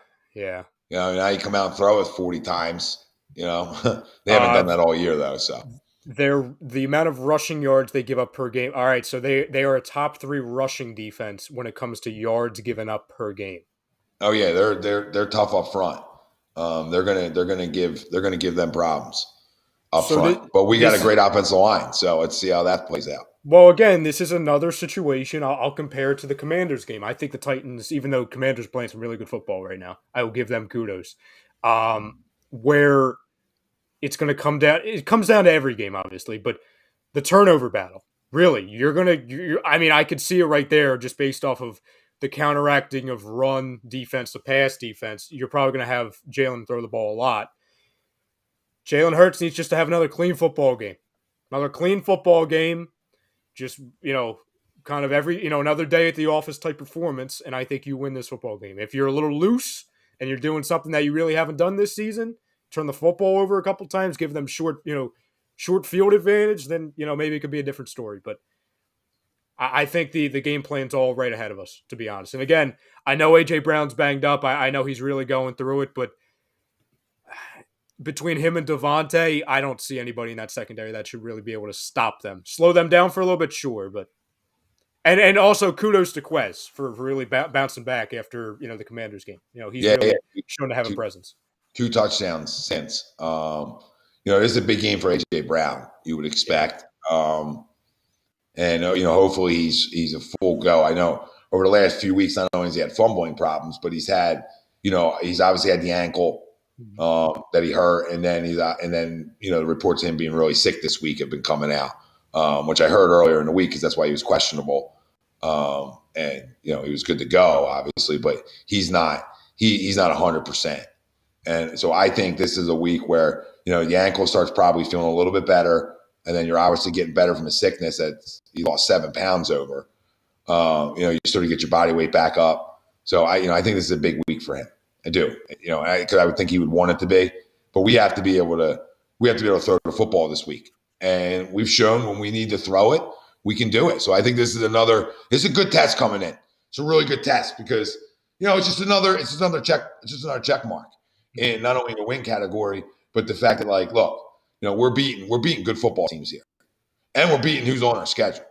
Now you come out and throw it 40 times. They haven't done that all year though. So the amount of rushing yards they give up per game. All right, so they are a top 3 rushing defense when it comes to yards given up per game. Oh yeah, they're tough up front. They're gonna give them problems up front. But we got a great offensive line, so let's see how that plays out. Well, again, this is another situation. I'll compare it to the Commanders game. I think the Titans, even though Commanders are playing some really good football right now, I will give them kudos. Where it's going to come down, it comes down to every game, obviously, but the turnover battle. Really, I could see it right there, just based off of the counteracting of run defense to pass defense. You're probably going to have Jalen throw the ball a lot. Jalen Hurts needs just to have another clean football game. Another clean football game. Just, kind of every, another day at the office type performance, and I think you win this football game. If you're a little loose and you're doing something that you really haven't done this season, turn the football over a couple times, give them short field advantage, then, maybe it could be a different story. But I think the game plan's all right ahead of us, to be honest. And again, I know A.J. Brown's banged up. I know he's really going through it, but between him and Devontae, I don't see anybody in that secondary that should really be able to stop them. Slow them down for a little bit, sure, but and also kudos to Quez for really bouncing back after the Commanders game. He's really shown to have a presence. 2 touchdowns since. This is a big game for A.J. Brown. You would expect, and hopefully he's a full go. I know over the last few weeks, not only has he had fumbling problems, but he's had, he's obviously had the ankle that he hurt, and then the reports of him being really sick this week have been coming out, which I heard earlier in the week because that's why he was questionable. And he was good to go, obviously, but he's not 100%. And so I think this is a week where the ankle starts probably feeling a little bit better, and then you're obviously getting better from a sickness that you lost 7 pounds over. You sort of get your body weight back up. So I think this is a big week for him. I do, because I would think he would want it to be, but we have to be able to throw the football this week, and we've shown when we need to throw it, we can do it. So I think this is a good test coming in. It's a really good test because it's just another check mark in not only the win category, but the fact that look, we're beating good football teams here, and we're beating who's on our schedule.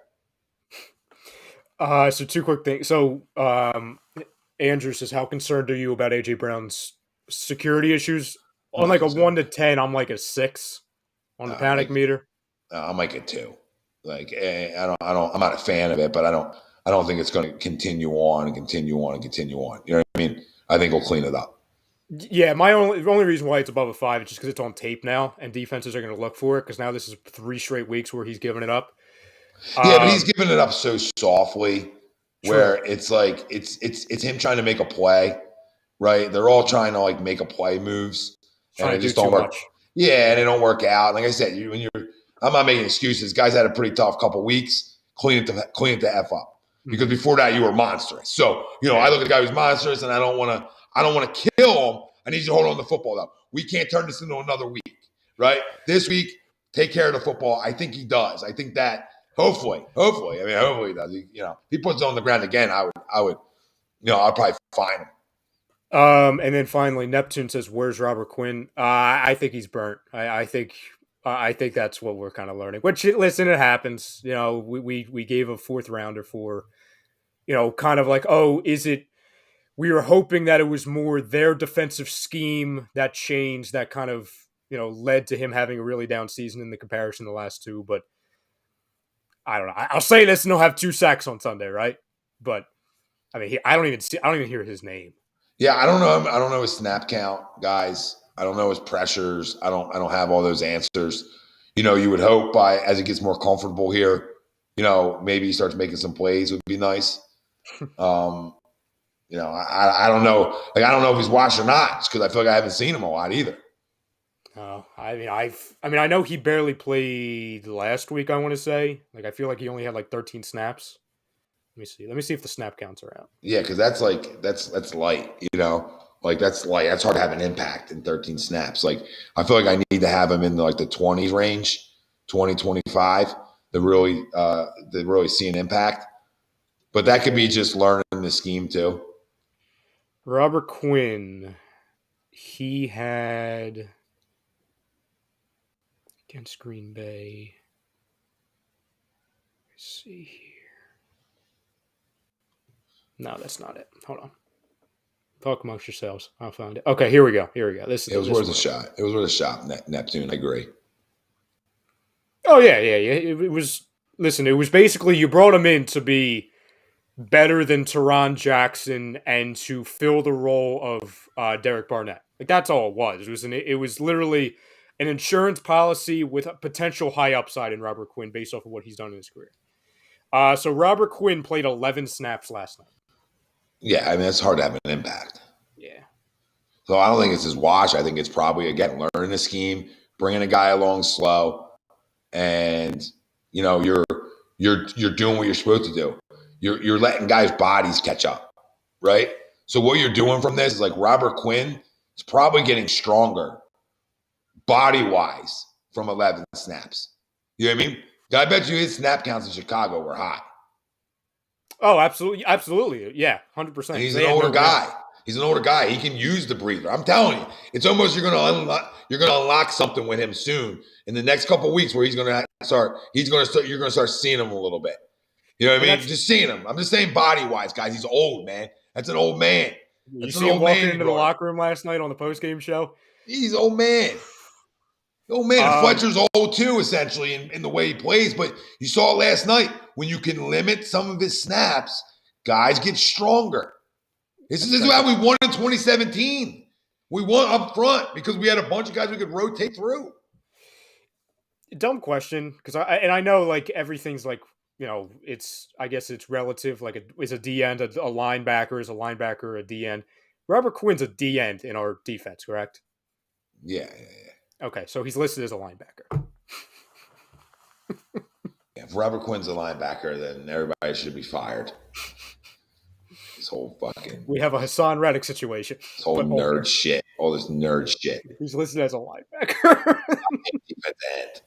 So 2 quick things. So Andrew says, how concerned are you about A.J. Brown's security issues? On a 1 to 10, I'm a 6 on the panic meter. I'm a 2. I'm not a fan of it, but I don't think it's going to continue on and continue on and continue on. You know what I mean? I think we'll clean it up. Yeah, the only reason why it's above a 5 is just because it's on tape now, and defenses are going to look for it because now this is 3 straight weeks where he's giving it up. Yeah, but he's giving it up so softly, where it's it's him trying to make a play, right? They're all trying to make a play moves, and it just don't work. Much. Yeah, and it don't work out. Like I said, I'm not making excuses. Guys had a pretty tough couple weeks. Clean it the F up, because before that you were monstrous. So I look at the guy who's monstrous, and I don't want to kill him. I need you to hold on to the football though. We can't turn this into another week, right? This week, take care of the football. I think he does. I think that. Hopefully. Hopefully he does. If he puts it on the ground again, I'd probably fine him. And then finally, Neptune says, "Where's Robert Quinn?" I think he's burnt. I think that's what we're kind of learning. Which, listen, it happens. We gave a 4th rounder for, kind of is it? We were hoping that it was more their defensive scheme that changed, that kind of led to him having a really down season in the comparison to the last 2, but. I don't know. I'll say this, and he'll have 2 sacks on Sunday, right? But I mean, I don't even hear his name. Yeah, I don't know. I don't know his snap count, guys. I don't know his pressures. I don't have all those answers. You would hope as it gets more comfortable here, maybe he starts making some plays. Would be nice. I don't know. I don't know if he's washed or not, because I feel like I haven't seen him a lot either. I know he barely played last week, I want to say. I feel like he only had 13 snaps. Let me see if the snap counts are out. Yeah, because that's light, that's light. That's hard to have an impact in 13 snaps. I feel like I need to have him in the 20s range, 20, 25 to really see an impact. But that could be just learning the scheme too. Robert Quinn, he had against Green Bay. Let's see here. No, that's not it. Hold on. Talk amongst yourselves. I'll find it. Okay, here we go. It was worth a shot. It was worth a shot, Neptune. I agree. Oh, yeah. It was, listen, it was basically you brought him in to be better than Teron Jackson and to fill the role of Derek Barnett. That's all it was. It was literally an insurance policy with a potential high upside in Robert Quinn based off of what he's done in his career. So Robert Quinn played 11 snaps last night. Yeah, it's hard to have an impact. Yeah. So I don't think it's his wash. I think it's probably, again, learning the scheme, bringing a guy along slow, and you're doing what you're supposed to do. You're letting guys' bodies catch up, right? So what you're doing from this is Robert Quinn is probably getting stronger body-wise from 11 snaps. You know what I mean? I bet you his snap counts in Chicago were high. Oh, absolutely, absolutely, yeah, 100%. And he's an older guy. He's an older guy. He can use the breather. I'm telling you, it's almost you're gonna unlock something with him soon in the next couple of weeks where you're gonna start seeing him a little bit. You know what I mean? Just seeing him. I'm just saying body wise, guys. He's old, man. That's an old man. You see him walking into the locker room last night on the post game show. He's old man. Oh man, Fletcher's old too, essentially, in the way he plays. But you saw it last night when you can limit some of his snaps, guys get stronger. This is why we won in 2017. We won up front because we had a bunch of guys we could rotate through. Dumb question, because I know like everything's like, I guess it's relative. Like is a D end a linebacker? Is a linebacker a D end? Robert Quinn's a D end in our defense, correct? Yeah. Okay, so he's listed as a linebacker. If Robert Quinn's a linebacker, then everybody should be fired. This whole fucking... We have a Hassan Reddick situation. This whole nerd shit. All this nerd shit. He's listed as a linebacker. Defensive end.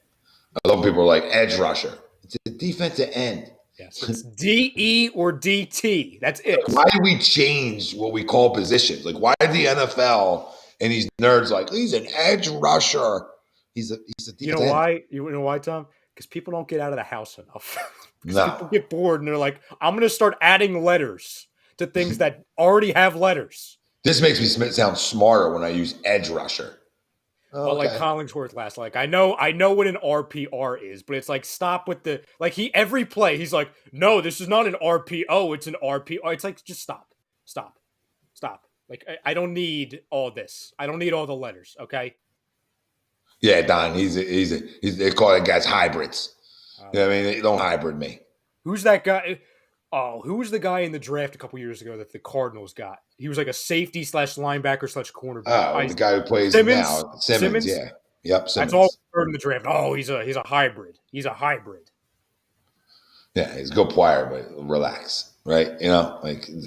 I love people are like, edge rusher. It's a defensive end. Yes, it's DE or DT. That's it. Why did we change what we call positions? Like, why did the NFL and these nerds like, he's an edge rusher? He's a defensive end. Why? You know why, Tom? Because people don't get out of the house enough. People get bored and they're like, I'm going to start adding letters to things that already have letters. This makes me sound smarter when I use edge rusher. Well, like Collingsworth last, like I know what an RPR is, but it's like stop with the every play he's like, no, this is not an RPO, it's an RPR. It's like just stop. Like I don't need all this. I don't need all the letters. Okay. Yeah, Don. He's they call it guys hybrids. You know what I mean? They don't hybrid me. Who's that guy? Oh, who was the guy in the draft a couple years ago that the Cardinals got? He was like a safety / linebacker / cornerback. Oh, the guy who plays now. Simmons, yeah. Yep, Simmons. That's all I heard in the draft. Oh, he's a hybrid. He's a hybrid. Yeah, he's a good player, but relax, right?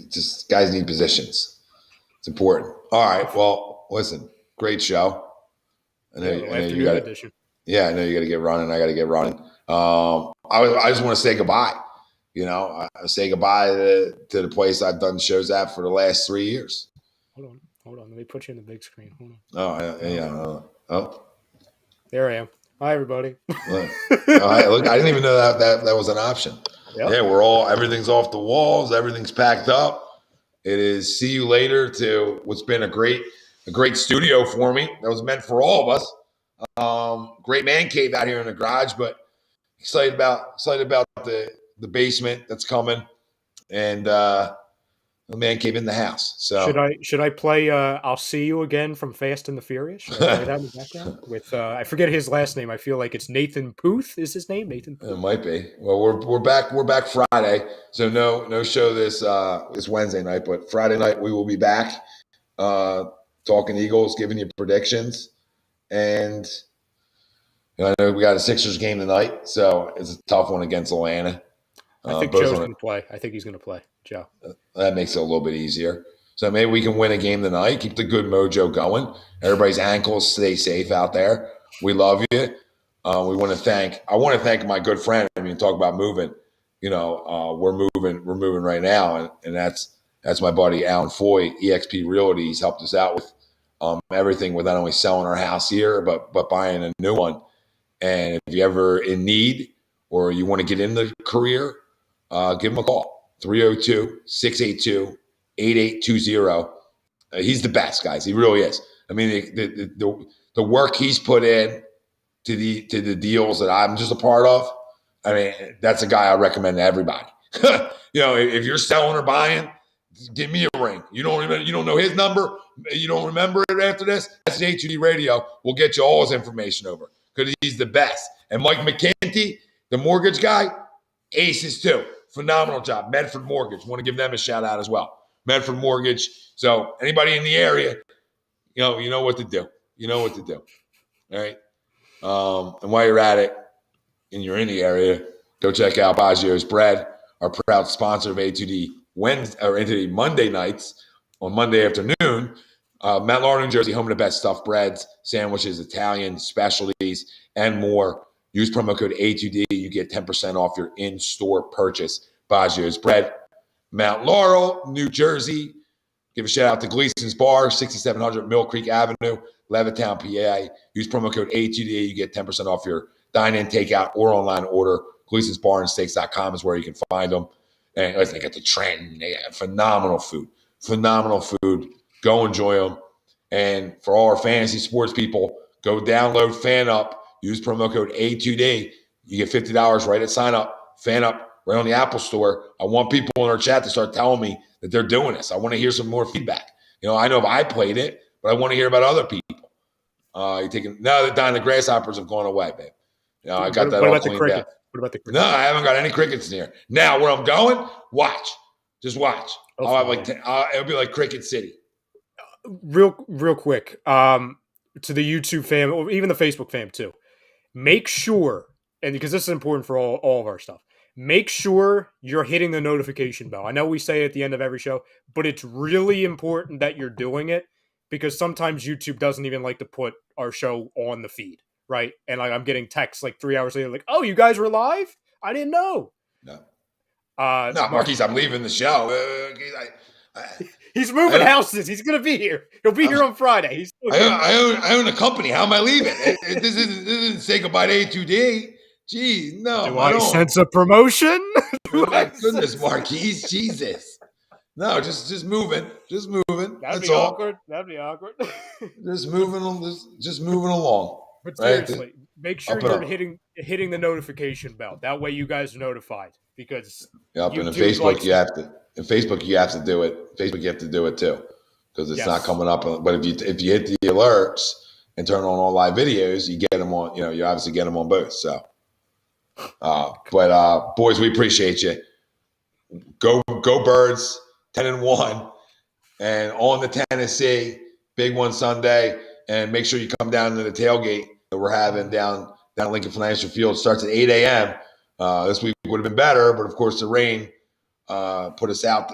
Just guys need positions. It's important. All right, well, listen, great show. I know you got it. Yeah, I know you got to get running. I got to get running. I just want to say goodbye. I say goodbye to the place I've done shows at for the last 3 years. Hold on. Let me put you in the big screen. Hold on. Oh, yeah. Oh. There I am. Hi, everybody. Look, I didn't even know that was an option. Yep. Yeah, everything's off the walls. Everything's packed up. It is see you later to what's been a great studio for me. That was meant for all of us. Great man cave out here in the garage, but excited about the basement that's coming, and the man cave in the house. So should I play I'll See You Again from Fast and the Furious? Should I play that in the background with I forget his last name. I feel like it's Nathan Puth is his name. Nathan Puth. It might be. Well, we're back Friday, so no show this Wednesday night, but Friday night we will be back talking Eagles, giving you predictions, and I know we got a Sixers game tonight, so it's a tough one against Atlanta. I think Joe's going to play. I think he's going to play, Joe. That makes it a little bit easier. So maybe we can win a game tonight, keep the good mojo going. Everybody's ankles stay safe out there. We love you. I want to thank my good friend. I mean, talk about moving. We're moving right now, and that's my buddy Alan Foy, EXP Realty. He's helped us out with everything with not only selling our house here, but buying a new one. And if you're ever in need or you want to get in the career, give him a call, 302-682-8820. He's the best, guys. He really is. I mean, the work he's put in to the deals that I'm just a part of, I mean, that's a guy I recommend to everybody. If you're selling or buying, give me a ring. You don't know his number. You don't remember it after this. That's an HUD radio. We'll get you all his information over because he's the best. And Mike McKenty, the mortgage guy, aces too. Phenomenal job. Medford Mortgage. Want to give them a shout out as well. Medford Mortgage. So anybody in the area, you know what to do. You know what to do. All right. And while you're at it and you're in the area, go check out BOAGGIO'S Bread, our proud sponsor of A2D Monday nights on Monday afternoon. Mount Laurel, New Jersey, home of the best stuffed breads, sandwiches, Italian specialties, and more. Use promo code A2D. You get 10% off your in-store purchase. BOAGGIO'S Bread. Mount Laurel, New Jersey. Give a shout out to Gleason's Bar, 6700 Mill Creek Avenue, Levittown, PA. Use promo code A2DA. You get 10% off your dine-in, takeout, or online order. Gleason's Bar and Steaks.com is where you can find them. And listen, they got the trend. They got phenomenal food. Phenomenal food. Go enjoy them. And for all our fantasy sports people, go download FanUp. Use promo code A2D. You get $50 right at sign up. FanUp right on the Apple Store. I want people in our chat to start telling me that they're doing this. I want to hear some more feedback. I know if I played it, but I want to hear about other people. Now that the grasshoppers have gone away, babe. I got that all cleaned out. What about the crickets? No, I haven't got any crickets in here. Now, where I'm going, watch. Just watch. I'll have it'll be like Cricket City. Real quick, to the YouTube fam, or even the Facebook fam too. Make sure, and because this is important for all of our stuff, make sure you're hitting the notification bell. I know we say it at the end of every show, but it's really important that you're doing it because sometimes YouTube doesn't even like to put our show on the feed, right? And I'm getting texts 3 hours later, "Oh, you guys were live? I didn't know." No, Marquise, I'm leaving the show. He's moving houses. He's going to be here. He'll be here on Friday. I own a company. How am I leaving? This isn't say goodbye to A2D. Gee, no. Do I sense a promotion? Oh my goodness, Marquise. Jesus. No, just moving. Just moving. That'd be awkward. Just moving along. But seriously, make sure you're hitting the notification bell. That way you guys are notified. Because and in Facebook you have to. In Facebook you have to do it. Facebook you have to do it too, because it's not coming up. But if you hit the alerts and turn on all live videos, you get them on. You obviously get them on both. So, but boys, we appreciate you. Go Birds, 10-1, and on the Tennessee big one Sunday. And make sure you come down to the tailgate that we're having down Lincoln Financial Field. It starts at 8 a.m. This week would have been better, but of course the rain put us out,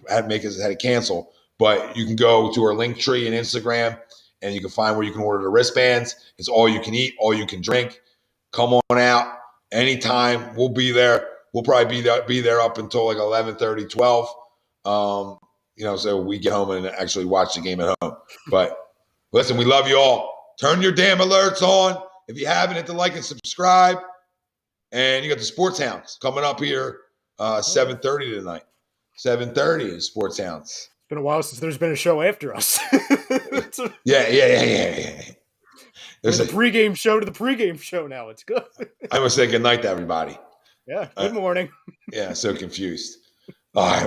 had to cancel. But you can go to our link tree and Instagram, and you can find where you can order the wristbands. It's all you can eat, all you can drink. Come on out anytime. We'll be there. We'll probably be there up until 11:30, 12. So we get home and actually watch the game at home. But listen, we love you all. Turn your damn alerts on. If you haven't, hit the like and subscribe. And you got the Sports Hounds coming up here 7:30 tonight. 7:30 is Sports Hounds. It's been a while since there's been a show after us. Yeah. There's a pregame show to the pregame show now. It's good. I must say good night to everybody. Yeah, good morning. Yeah, so confused. All right.